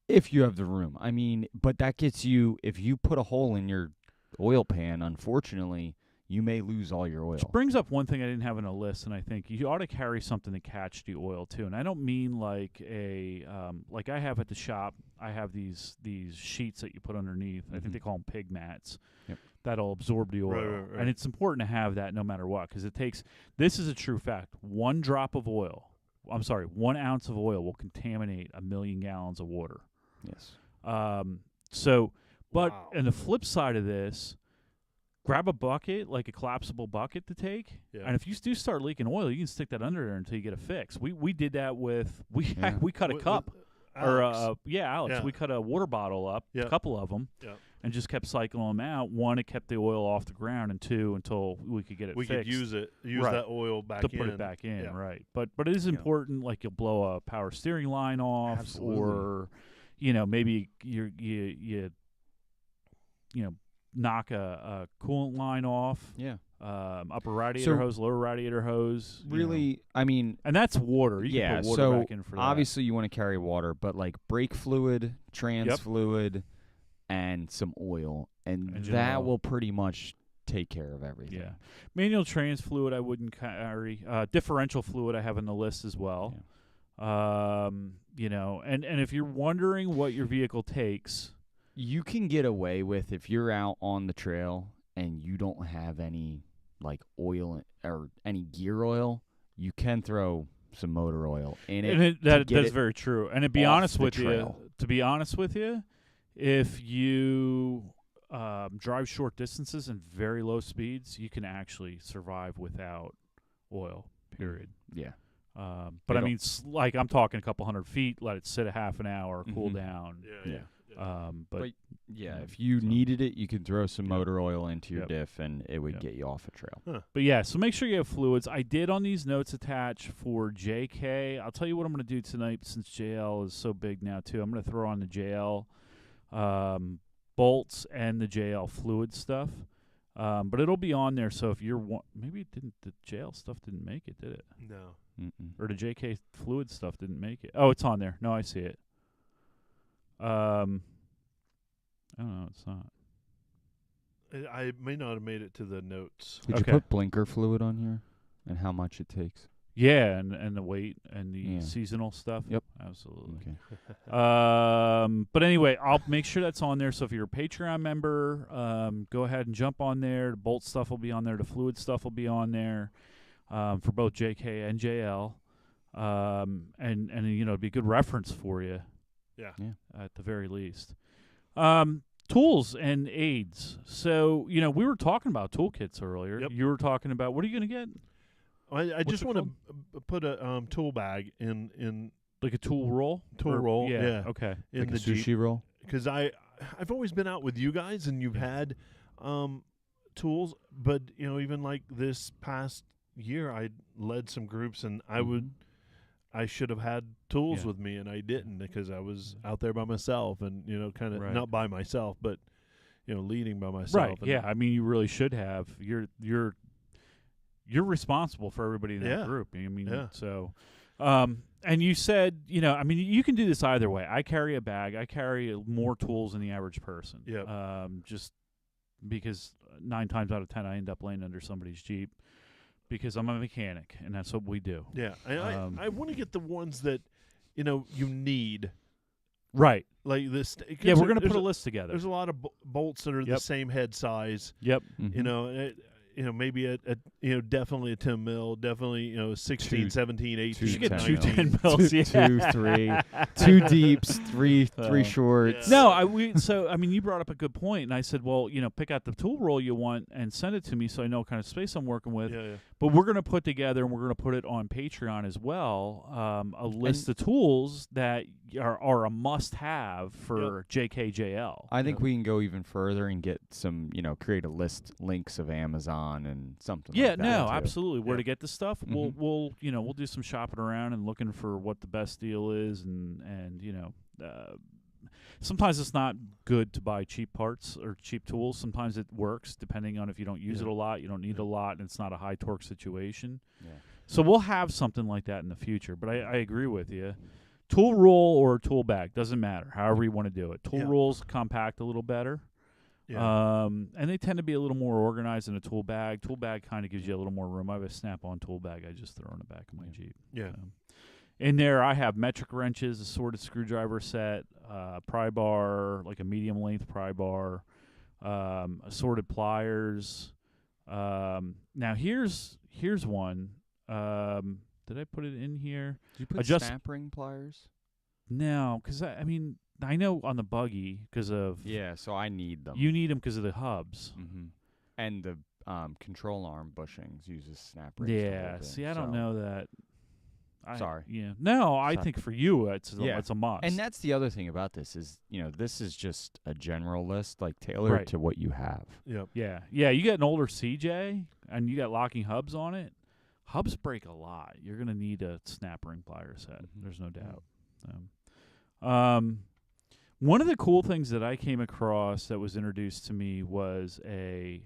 If you have the room. I mean, but that gets you, if you put a hole in your oil pan, unfortunately, you may lose all your oil. Which brings up one thing I didn't have on a list, and I think you ought to carry something to catch the oil too. And I don't mean like like I have at the shop. I have these sheets that you put underneath. I think they call them pig mats. Yep. That'll absorb the oil, Right. and it's important to have that no matter what, because it takes. This is a true fact. 1 drop of oil. 1 ounce of oil will contaminate 1 million gallons of water. Yes. So, but Wow. on the flip side of this, grab a bucket, like a collapsible bucket to take, Yeah. and if you do start leaking oil, you can stick that under there until you get a fix. We did that with we cut a With cup Alex. Alex. Yeah. We cut a water bottle up, Yeah. a couple of them, Yeah. and just kept cycling them out. 1, it kept the oil off the ground, and 2, until we could get it we fixed. could use Right. that oil back to in. put it back in, Yeah. right? But it is important. Like you'll blow a power steering line off, Absolutely. or maybe you knock a coolant line off. Yeah. Upper radiator hose, lower radiator hose. Really, I mean, and that's water. You yeah, can put water so back in for that. obviously you want to carry water, but like brake fluid, trans Yep. fluid, and some oil, and Engine that oil. will pretty much take care of everything. Yeah. Manual trans fluid I wouldn't carry. Differential fluid I have on the list as well. And if you're wondering what your vehicle takes, You can get away with, if you're out on the trail and you don't have any like oil or any gear oil, you can throw some motor oil in it. and to get that's it very true. And to be off honest the with trail. you, if you drive short distances and very low speeds, you can actually survive without oil. Period. Yeah. But They I don't- mean, like I'm talking a couple hundred feet. Let it sit a half an hour, cool Mhm. down. Yeah. But yeah, if you needed it, you could throw some Yep. motor oil into your Yep. diff, and it would Yep. get you off a trail. But yeah, so make sure you have fluids. I did on these notes attach for JK. I'll tell you what I'm going to do tonight since JL is so big now too. I'm going to throw on the JL bolts and the JL fluid stuff. But it'll be on there. So if you're maybe it didn't, the JL stuff didn't make it, did it? No. Mm-mm. Or the JK fluid stuff didn't make it. Oh, it's on there. No, I see it. Oh no, it's not. I may not have made it to the notes. Did Okay. you put blinker fluid on here and how much it takes? Yeah, and the weight and the Yeah. seasonal stuff. Yep. Absolutely. Okay. But anyway, I'll make sure that's on there. So if you're a Patreon member, go ahead and jump on there. The bolt stuff will be on there. The fluid stuff will be on there for both JK and JL. And it'd be a good reference for you. Yeah. At the very least. Tools and aids. So, we were talking about toolkits earlier. Yep. You were talking about, what are you going to get? I just it want to put a tool bag in Like a tool roll? roll. Yeah. Okay. In Like the a sushi roll? because I've always been out with you guys and you've had tools, but even like this past year I led some groups and I should have had tools Yeah. with me and I didn't because I was out there by myself and kind of Right. not by myself but leading by myself. Right. and Yeah. I mean, you really should have. You're responsible for everybody in that Yeah. group. I mean, Yeah. so, and you said, I mean, you can do this either way. I carry a bag. I carry more tools than the average person. Yep. Just because 9 times out of 10 I end up laying under somebody's Jeep because I'm a mechanic and that's what we do. Yeah, and I want to get the ones that you need. Right. Like this. Yeah, we're going to put a list together. There's a lot of bolts that are the same head size. Yep. You know, maybe definitely a 10 mil, definitely 16, 17, 18. You should get 19. 2 10 mils. 2, 3, 2 deeps, three shorts. No, you brought up a good point, and I said, well, pick out the tool roll you want and send it to me so I know what kind of space I'm working with. Yeah. But we're going to put together, and we're going to put it on Patreon as well, a list of tools that are a must-have for JKJL. I think we can go even further and get some, create a list links of Amazon and something. Yeah, like that no, too. absolutely. Where to get the stuff? Mhm. We'll do some shopping around and looking for what the best deal is, and sometimes it's not good to buy cheap parts or cheap tools. Sometimes it works, depending on if you don't use it a lot, you don't need a lot, and it's not a high torque situation. Yeah. So we'll have something like that in the future. But I agree with you. Tool roll or tool bag, doesn't matter. However you want to do it. Tool rolls compact a little better. Yeah. And they tend to be a little more organized than a tool bag. Tool bag kind of gives you a little more room. I have a Snap-on tool bag I just throw in the back of my Jeep. Yeah. In there, I have metric wrenches, a sorted screwdriver set, pry bar, like a medium length pry bar, assorted pliers. Now here's one. Did I put it in here? Did you put snap ring pliers? No, because I know on the buggy because of so I need them. You need them because of the hubs. Mm-hmm. And the control arm bushings uses snap rings. Yeah, see, I don't know that. Sorry. Yeah. No, I think for you it's a must. And that's the other thing about this is, this is just a general list, like tailored to what you have. Yep. Yeah. Yeah, you get an older CJ and you got locking hubs on it. Hubs break a lot. You're going to need a snap ring plier set. Mm-hmm. There's no doubt. One of the cool things that I came across that was introduced to me was a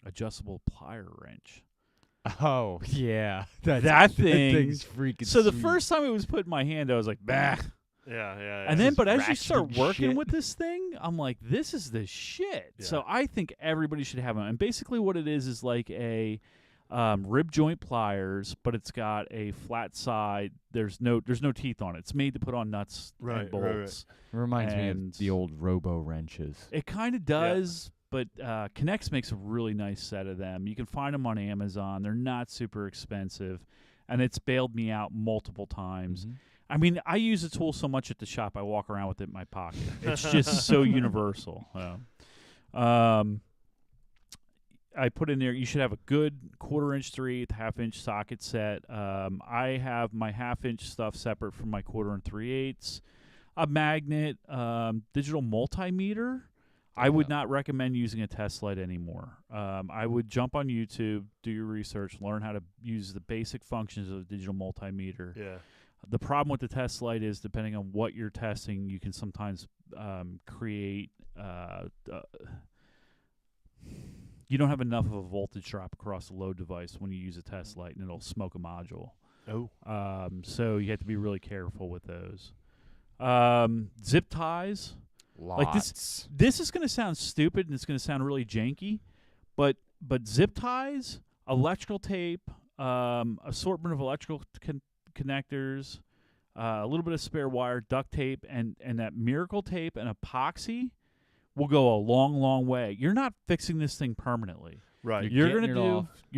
adjustable plier wrench. Oh, yeah. That thing's freaking So the sweet. first time it was put in my hand, I was like, bah. Yeah. And then, but as you ratchet start working shit. with this thing, I'm like, this is the shit. Yeah. So I think everybody should have one. And basically what it is like a rib joint pliers, but it's got a flat side. There's no teeth on it. It's made to put on nuts and bolts. It reminds me of the old robo wrenches. It kind of does. But K'Nex makes a really nice set of them. You can find them on Amazon. They're not super expensive, and it's bailed me out multiple times. Mm-hmm. I use the tool so much at the shop, I walk around with it in my pocket. It's just so universal. I put in there, you should have a good 1/4" 3/8", 1/2" socket set. I have my 1/2" stuff separate from my 1/4 3/8. A magnet, digital multimeter. I would not recommend using a test light anymore. I would jump on YouTube, do your research, learn how to use the basic functions of a digital multimeter. Yeah. The problem with the test light is, depending on what you're testing, you can sometimes create you don't have enough of a voltage drop across the load device when you use a test light, and it'll smoke a module. Oh. So you have to be really careful with those. Zip ties. Lots. Like this is going to sound stupid and it's going to sound really janky, but zip ties, electrical tape, assortment of electrical connectors, a little bit of spare wire, duct tape, and that miracle tape and epoxy will go a long, long way. You're not fixing this thing permanently. Right. You're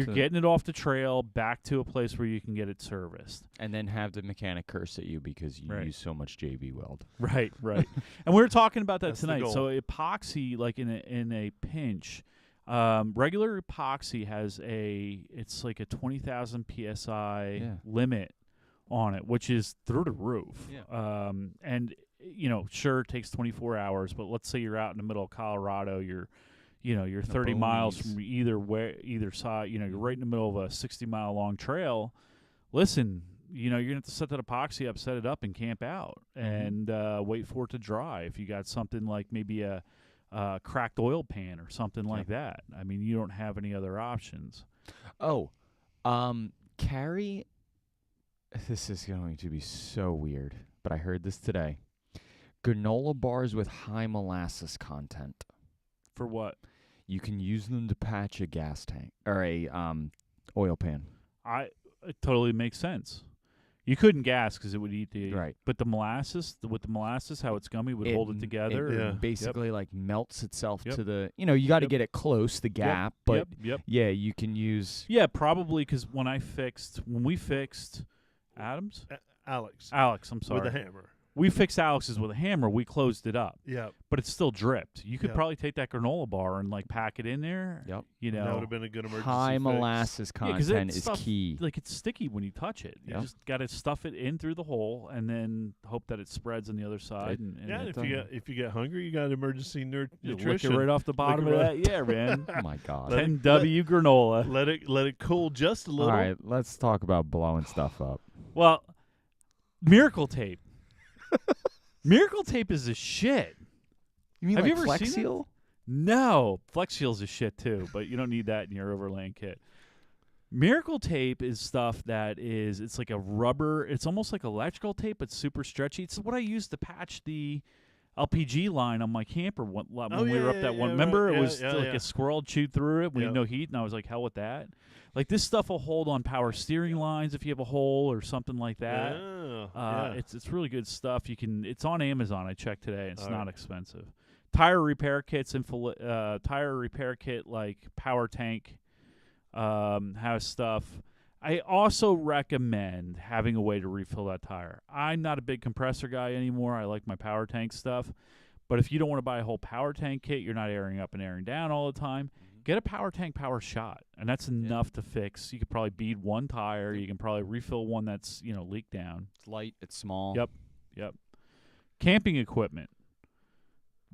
getting it off the trail back to a place where you can get it serviced. And then have the mechanic curse at you because you use so much JB weld. Right. And we were talking about that That's tonight. So epoxy, like in a pinch, regular epoxy has it's like a 20,000 PSI limit on it, which is through the roof. Yeah. And sure, it takes 24 hours, but let's say you're out in the middle of Colorado, you're 30 miles from either side. You're right in the middle of a 60-mile long trail. Listen, you're going to have to set that epoxy up, set it up, and camp out, and wait for it to dry. If you got something like maybe a cracked oil pan or something like that, you don't have any other options. Oh, carry. This is going to be so weird, but I heard this today. Granola bars with high molasses content. For what? You can use them to patch a gas tank or a oil pan. It totally makes sense. You couldn't gas because it would eat the Right. But the molasses, with the molasses, how it's gummy would hold it together. It basically like melts itself Yep. to the. You know, you got to Yep. get it close the gap, but yep. yeah, you can use. Yeah, probably because when we fixed Adams, Alex, I'm sorry, with a hammer. We fixed Alex's with a hammer. We closed it up. Yeah, but it's still dripped. You could Yep. probably take that granola bar and like pack it in there. Yep. You know, that would have been a good emergency High fix. molasses 'cause content it's is stuff- key. like it's sticky when you touch it. You Yeah. just got to stuff it in through the hole and then hope that it spreads on the other side. And Yeah, it and if you get hungry, you got emergency you lick it nutrition. right off the bottom of that. Yeah, man. Oh my God. 10W granola. Let it cool just a little. All right, let's talk about blowing stuff up. Well, Miracle Tape. Miracle Tape is a shit. You mean Have like you ever Flex seen it? Seal? No, Flex Seal's a shit too, but you don't need that in your overlaying kit. Miracle Tape is stuff that it's like a rubber, it's almost like electrical tape, but super stretchy. It's what I used to patch the LPG line on my camper when we were up that one. Remember, right. it was Yeah, like yeah. a squirrel chewed through it. We had Yep. no heat, and I was like, hell with that. Like this stuff will hold on power steering lines if you have a hole or something like that. Yeah. It's really good stuff. It's on Amazon. I checked today. It's All not right. expensive. Tire repair kits and tire repair kit like Power Tank has stuff. I also recommend having a way to refill that tire. I'm not a big compressor guy anymore. I like my Power Tank stuff. But if you don't want to buy a whole Power Tank kit, you're not airing up and airing down all the time, get a Power Tank power shot, and that's enough to fix. You could probably bead one tire. You can probably refill one that's leaked down. It's light. It's small. Yep. Camping equipment,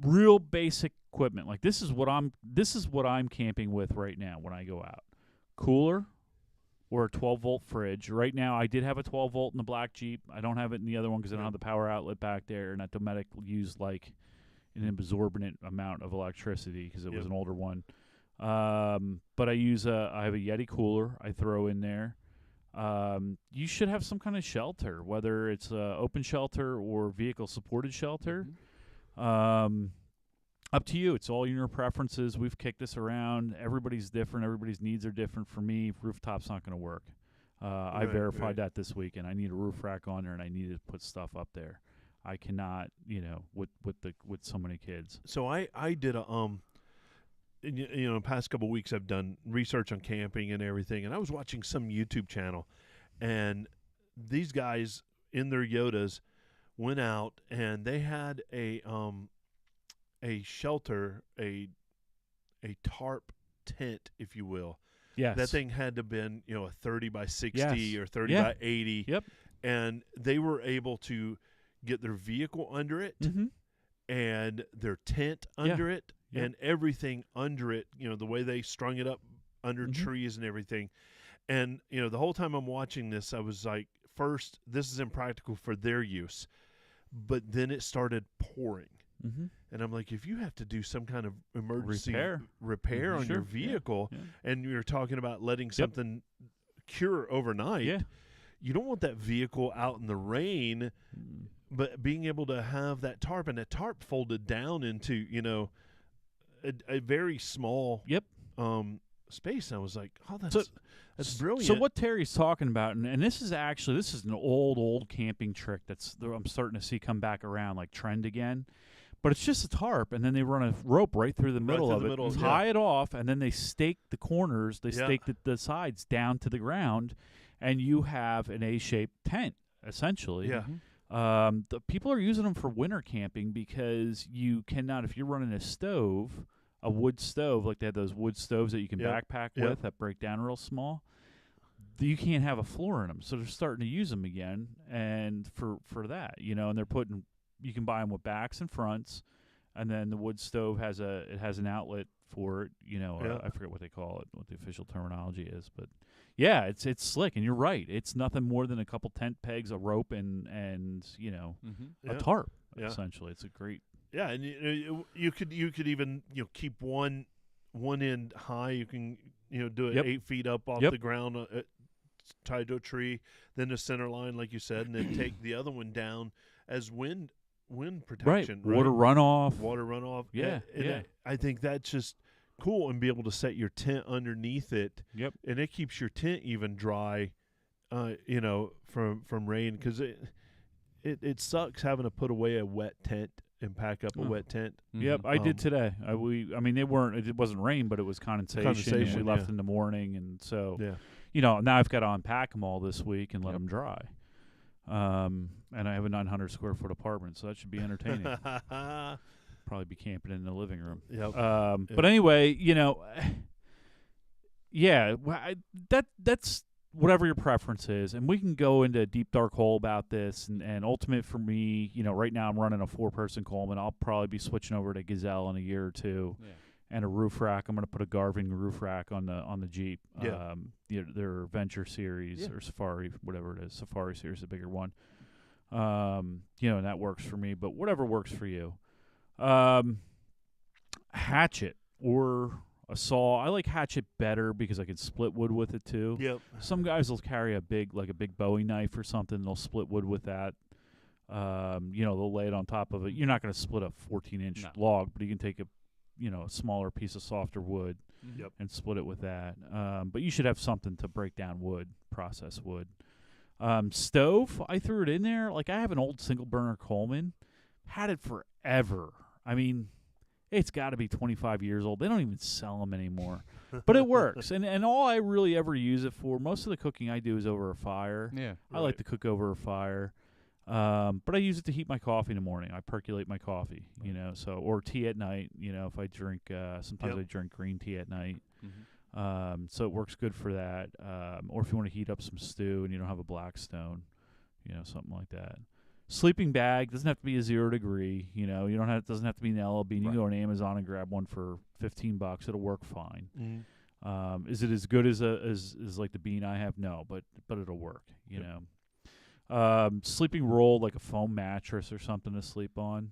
real basic equipment. Like this is what I'm camping with right now when I go out. Cooler or a 12-volt fridge. Right now, I did have a 12-volt in the black Jeep. I don't have it in the other one because I don't have the power outlet back there, and that Dometic used like an absorbent amount of electricity because it was an older one. But I have a Yeti cooler I throw in there. You should have some kind of shelter, whether it's open shelter or vehicle supported shelter. Up to you. It's all your preferences. We've kicked this around. Everybody's different. Everybody's needs are different. For me, rooftop's not going to work. I verified that this weekend. I need a roof rack on there, and I need to put stuff up there. I cannot, with so many kids. So I did a the past couple of weeks I've done research on camping and everything, and I was watching some YouTube channel, and these guys in their Yodas went out and they had a shelter, a tarp tent, if you will. Yes. That thing had to have been, a 30 by 60 Yes. or 30 Yeah. by 80. Yep. And they were able to get their vehicle under it Mm-hmm. and their tent under it Yep. and everything under it, the way they strung it up under Mhm. trees and everything. And, the whole time I'm watching this, I was like, first, this is impractical for their use. But then it started pouring. Mm-hmm. And I'm like, if you have to do some kind of emergency Mhm. repair on your Sure. vehicle, Yeah. and you're talking about letting something cure overnight, Yeah. you don't want that vehicle out in the rain, Mm. but being able to have that tarp, and that tarp folded down into, a very small Yep. space. And I was like, oh, that's So brilliant. what Terry's talking about, and this is an old camping trick I'm starting to see come back around, like trend again. But it's just a tarp, and then they run a rope right through the middle of it, tie it off, and then they stake the corners, stake the sides down to the ground, and you have an A-shaped tent, essentially. Yeah. The people are using them for winter camping because you cannot, if you're running a wood stove, like they have those wood stoves that you can backpack with that break down real small, you can't have a floor in them. So they're starting to use them again, and for that, and they're putting, you can buy them with backs and fronts, and then the wood stove has an outlet for it. I forget what they call it, what the official terminology is, but yeah, it's slick, and you're right. It's nothing more than a couple tent pegs, a rope, and a tarp. Yeah. Essentially, it's a great. Yeah, and you could even keep one end high. You can do it 8 feet up off the ground, tied to a tree. Then the center line, like you said, and then take the other one down as wind protection. Right. Water runoff. Water runoff. Yeah, and I think that's just cool, and be able to set your tent underneath it. Yep. And it keeps your tent even dry you know, from rain, because it sucks having to put away a wet tent and pack up a wet tent. Yep, I did today. I mean, it wasn't rain, but it was condensation. And we left in the morning, and so you know, now I've got to unpack them all this week and let them dry. And I have a 900 square foot apartment, so that should be entertaining. Probably be camping in the living room. Yep. But anyway, you know, yeah, that's whatever your preference is, and we can go into a deep dark hole about this. And ultimate for me, you know, right now I'm running a 4-person Coleman. I'll probably be switching over to Gazelle in a year or two. Yeah. And a roof rack. I'm going to put a Garvin roof rack on the Jeep. Yeah. Their Venture series or Safari, whatever it is. Safari series, the bigger one. You know, and that works for me. But whatever works for you. Hatchet or a saw. I like hatchet better because I can split wood with it too. Yep. Some guys will carry a big Bowie knife or something. They'll split wood with that. You know, they'll lay it on top of it. You're not going to split a 14-inch log, but you can take a smaller piece of softer wood and split it with that. But you should have something to break down wood, process wood. Stove, I threw it in there. Like, I have an old single burner Coleman. Had it forever. I mean, it's got to be 25 years old. They don't even sell them anymore. But it works. And all I really ever use it for, most of the cooking I do is over a fire. Yeah. I like to cook over a fire. But I use it to heat my coffee in the morning. I percolate my coffee, you know, or tea at night, you know, if I drink, sometimes I drink green tea at night. So it works good for that. Or if you want to heat up some stew and you don't have a Blackstone, you know, something like that. Sleeping bag doesn't have to be a 0 degree, you know, it doesn't have to be an LLB. You can go on Amazon and grab one for $15. It'll work fine. Is it as good as like the bean I have? No, but it'll work, you know. Sleeping roll, like a foam mattress or something to sleep on.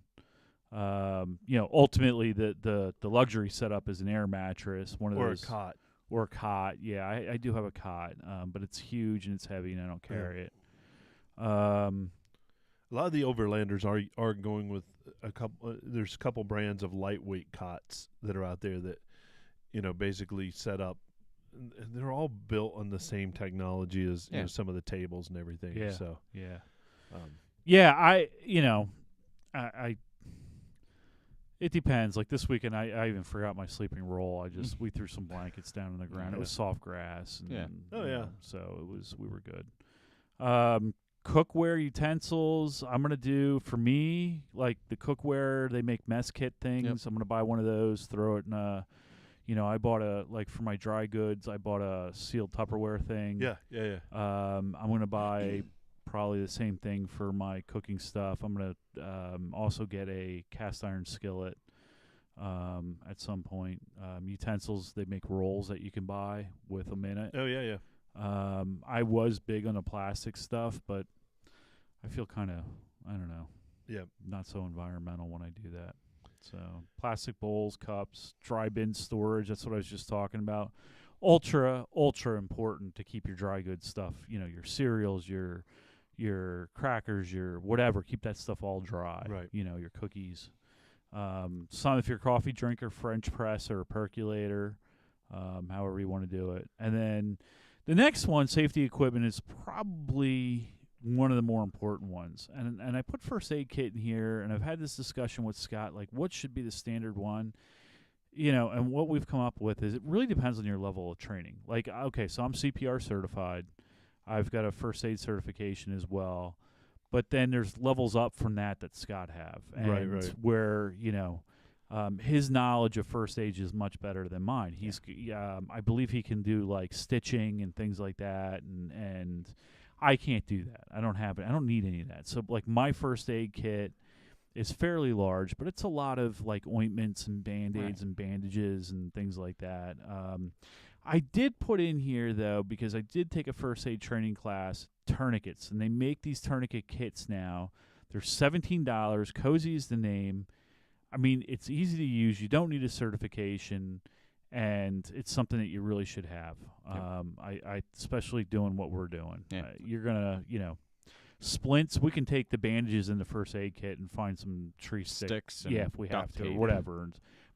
You know, ultimately the luxury setup is an air mattress, one of those, or a cot. Or a cot. Yeah, I do have a cot, but it's huge and it's heavy and I don't carry it. A lot of the overlanders are going with a couple. There's a couple brands of lightweight cots that are out there that, you know, basically set up. They're all built on the same technology as you know, some of the tables and everything. Yeah. So I it depends. Like this weekend, I even forgot my sleeping roll. We threw some blankets down on the ground. It was soft grass. And, so we were good. Cookware utensils. I'm gonna do, for me, like the cookware. They make mess kit things. I'm gonna buy one of those. Throw it in a. You know, I bought for my dry goods, I bought a sealed Tupperware thing. Yeah. I'm going to buy probably the same thing for my cooking stuff. I'm going to also get a cast iron skillet at some point. Utensils, they make rolls that you can buy with them in it. Oh, yeah. I was big on the plastic stuff, but I feel kind of, I don't know, not so environmental when I do that. So plastic bowls, cups, dry bin storage. That's what I was just talking about. Ultra important to keep your dry goods stuff. You know, your cereals, your crackers, your whatever. Keep that stuff all dry. Right. You know, your cookies. Some if you're a coffee drinker, French press or a percolator, however you want to do it. And then the next one, safety equipment, is probably one of the more important ones. And I put first aid kit in here, and I've had this discussion with Scott, like what should be the standard one? You know, and what we've come up with is it really depends on your level of training. Like, okay, so I'm CPR certified. I've got a first aid certification as well. But then there's levels up from that Scott have. And right. where, you know, his knowledge of first aid is much better than mine. He's, I believe he can do like stitching and things like that, and I can't do that. I don't have it. I don't need any of that. So like my first aid kit is fairly large, but it's a lot of like ointments and Band-Aids and bandages and things like that. I did put in here though, because I did take a first aid training class, tourniquets, and they make these tourniquet kits now. They're $17. Cozy is the name. I mean, it's easy to use. You don't need a certification, and it's something that you really should have. I especially doing what we're doing. You're gonna, you know, splints. We can take the bandages in the first aid kit and find some tree sticks. And if we have to, or tape. whatever.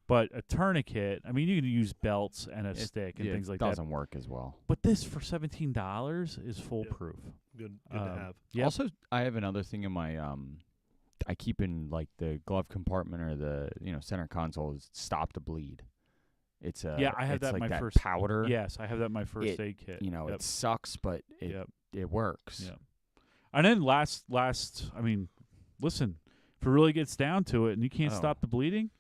But a tourniquet, I mean, you can use belts and a stick and things like that. It doesn't work as well. But this for $17 is foolproof. Good to have. Yep. Also, I have another thing in my I keep in like the glove compartment or the center console is stop to bleed. It's I have that like my that first powder. Yes, I have that in my first aid kit. It sucks, but it works. Yeah. And then last, I mean, listen, if it really gets down to it and you can't stop the bleeding,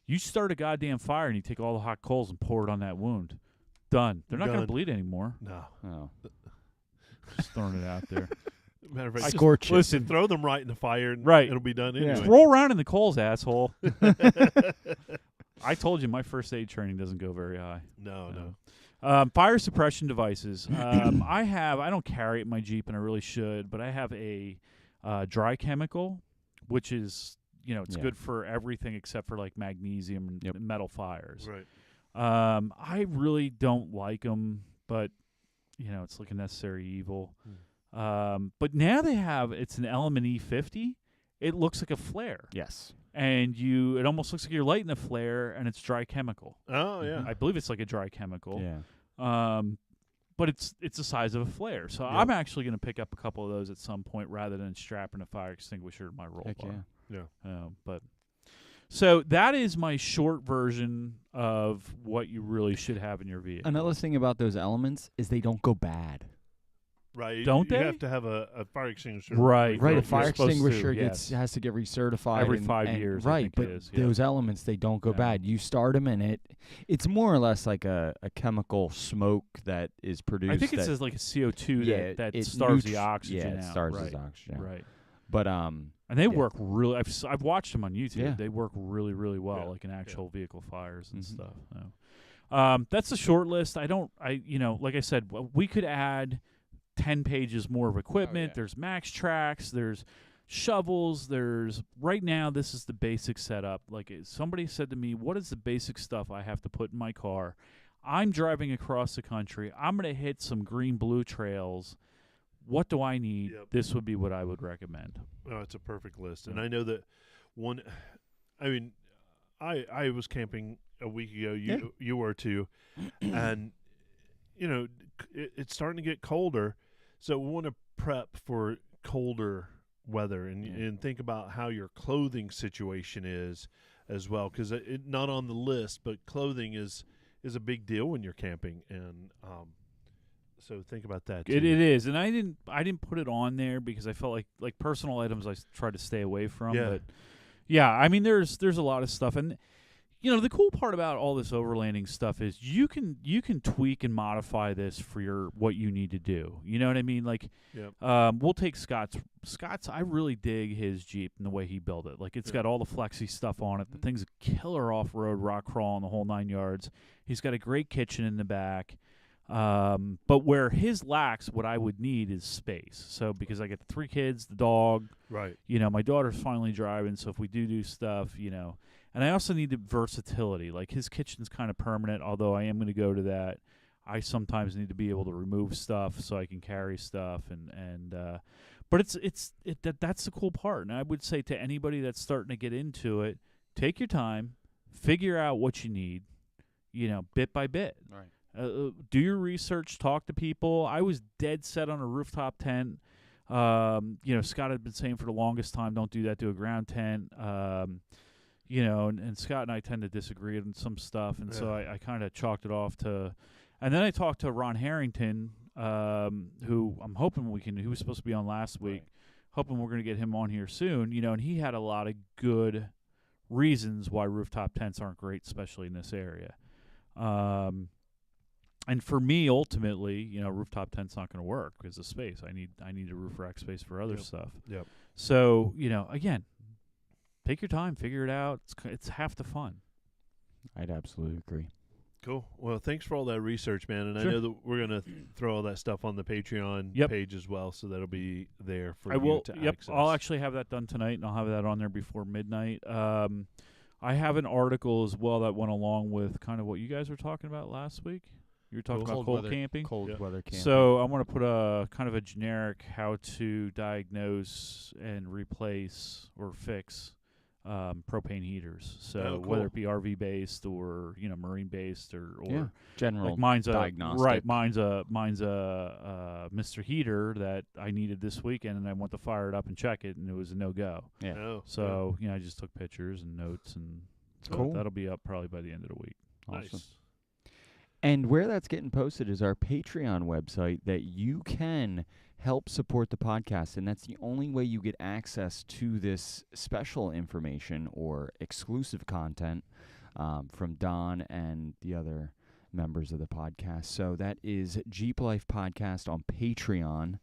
you start a goddamn fire and you take all the hot coals and pour it on that wound. Done. They're not going to bleed anymore. No. Just throwing it out there. Matter of fact, scorch it. Listen, throw them right in the fire and it'll be done anyway. Just roll around in the coals, asshole. I told you my first aid training doesn't go very high. No. Fire suppression devices. I don't carry it in my Jeep, and I really should, but I have a dry chemical, which is, it's good for everything except for like magnesium and metal fires. Right. I really don't like them, but, it's like a necessary evil. But now it's an Element E50. It looks like a flare. Yes. And it almost looks like you're lighting a flare, and it's dry chemical. Oh, yeah. I believe it's like a dry chemical. Yeah. But it's the size of a flare. So I'm actually going to pick up a couple of those at some point rather than strapping a fire extinguisher to my roll bar. Yeah. So that is my short version of what you really should have in your vehicle. Another thing about those elements is they don't go bad. Right. Don't they? You have to have a fire extinguisher. Right. A fire supposed extinguisher to, has to get recertified every 5 years. Right, but those elements, they don't go bad. You start them and it's more or less like a chemical smoke that is produced. I think it says like a CO2 that starves the oxygen out. Yeah, it starves the oxygen. Right. But and they work really. I've watched them on YouTube. Yeah. They work really, really well, like in actual vehicle fires and Mm-hmm. stuff. So. That's the short list. Like I said, we could add 10 pages more of equipment. There's max tracks. There's shovels. Right now, this is the basic setup. Like somebody said to me, what is the basic stuff I have to put in my car? I'm driving across the country. I'm going to hit some green-blue trails. What do I need? Yep. This would be what I would recommend. Oh, it's a perfect list. And I know that I was camping a week ago. You were too. And, it's starting to get colder. So we want to prep for colder weather and think about how your clothing situation is as well. Because not on the list, but clothing is a big deal when you're camping. And so think about that too. It is, and I didn't put it on there because I felt like personal items I try to stay away from. Yeah. But yeah, I mean there's a lot of stuff, and the cool part about all this overlanding stuff is you can tweak and modify this for what you need to do. You know what I mean? Like, we'll take Scott's. I really dig his Jeep and the way he built it. Like, it's got all the flexi stuff on it. The thing's a killer off-road, rock crawl, and the whole 9 yards. He's got a great kitchen in the back. But where his lacks, what I would need is space. So because I got the 3 kids, the dog, right? My daughter's finally driving. So if we do stuff, and I also need the versatility. Like his kitchen's kind of permanent, although I am going to go to that. I sometimes need to be able to remove stuff so I can carry stuff, but that's the cool part. And I would say to anybody that's starting to get into it, take your time, figure out what you need, bit by bit. Right. Do your research, talk to people. I was dead set on a rooftop tent. Scott had been saying for the longest time, don't do that, do a ground tent. And Scott and I tend to disagree on some stuff, and so I kind of chalked it off to. And then I talked to Ron Harrington, who I'm hoping he was supposed to be on last week, hoping we're going to get him on here soon, and he had a lot of good reasons why rooftop tents aren't great, especially in this area. And for me, ultimately, rooftop tent's not going to work because of space. I need a roof rack space for other stuff. Yep. So, again, take your time, figure it out. It's half the fun. I'd absolutely agree. Cool. Well, thanks for all that research, man. And Sure. I know that we're going to throw all that stuff on the Patreon page as well, so that'll be there for you to access. I'll actually have that done tonight, and I'll have that on there before midnight. I have an article as well that went along with kind of what you guys were talking about last week. You were talking about cold camping. Cold weather camping. So I'm going to put a kind of a generic how to diagnose and replace or fix propane heaters. So cool. whether it be RV based or marine based or general like mine's diagnostic. Right, mine's a Mr. Heater that I needed this weekend, and I went to fire it up and check it, and it was a no go. Yeah. Oh, So I just took pictures and notes, and so Cool. that'll be up probably by the end of the week. Awesome. nice. And where that's getting posted is our Patreon website that you can help support the podcast. And that's the only way you get access to this special information or exclusive content from Don and the other members of the podcast. So that is Jeeplife Podcast on Patreon.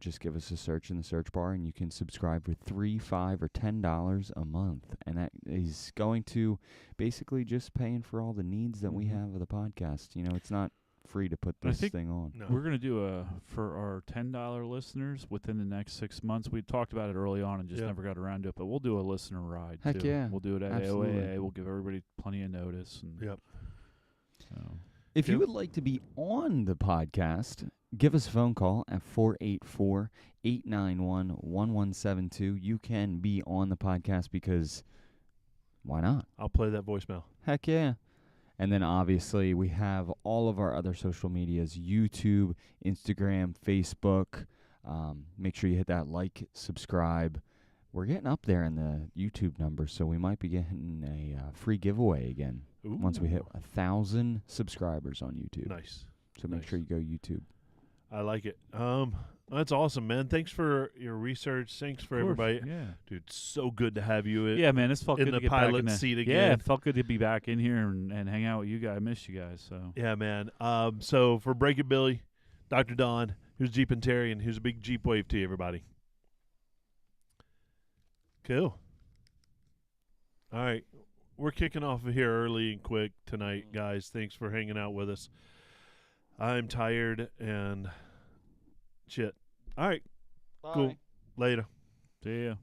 Just give us a search in the search bar, and you can subscribe for $3, $5, or $10 a month. And that is going to basically just paying for all the needs that we have of the podcast. It's not free to put this thing on. No. We're going to do for our $10 listeners within the next 6 months. We talked about it early on and just never got around to it, but we'll do a listener ride. Heck too. yeah. We'll do it at Absolutely. AOAA. We'll give everybody plenty of notice. And Yep. So. If you would like to be on the podcast, give us a phone call at 484-891-1172. You can be on the podcast because why not? I'll play that voicemail. Heck yeah. And then obviously we have all of our other social medias, YouTube, Instagram, Facebook. Make sure you hit that like, subscribe. We're getting up there in the YouTube numbers, so we might be getting a free giveaway again. Ooh. Once we hit 1,000 subscribers on YouTube. Nice. So make sure you go YouTube. I like it. That's awesome, man. Thanks for your research. Thanks for everybody. Yeah. Dude, so good to have you Yeah, man, it's felt in good the to get back in pilot the seat Yeah, again. it felt good to be back in here and hang out with you guys. I missed you guys. So Yeah, man. So for Break It Billy, Dr. Don, here's Jeep and Terry, and here's a big Jeep wave to you, everybody. Cool. All right. We're kicking off of here early and quick tonight, guys. Thanks for hanging out with us. I'm tired and shit. All right. Bye. Cool. Later. see ya.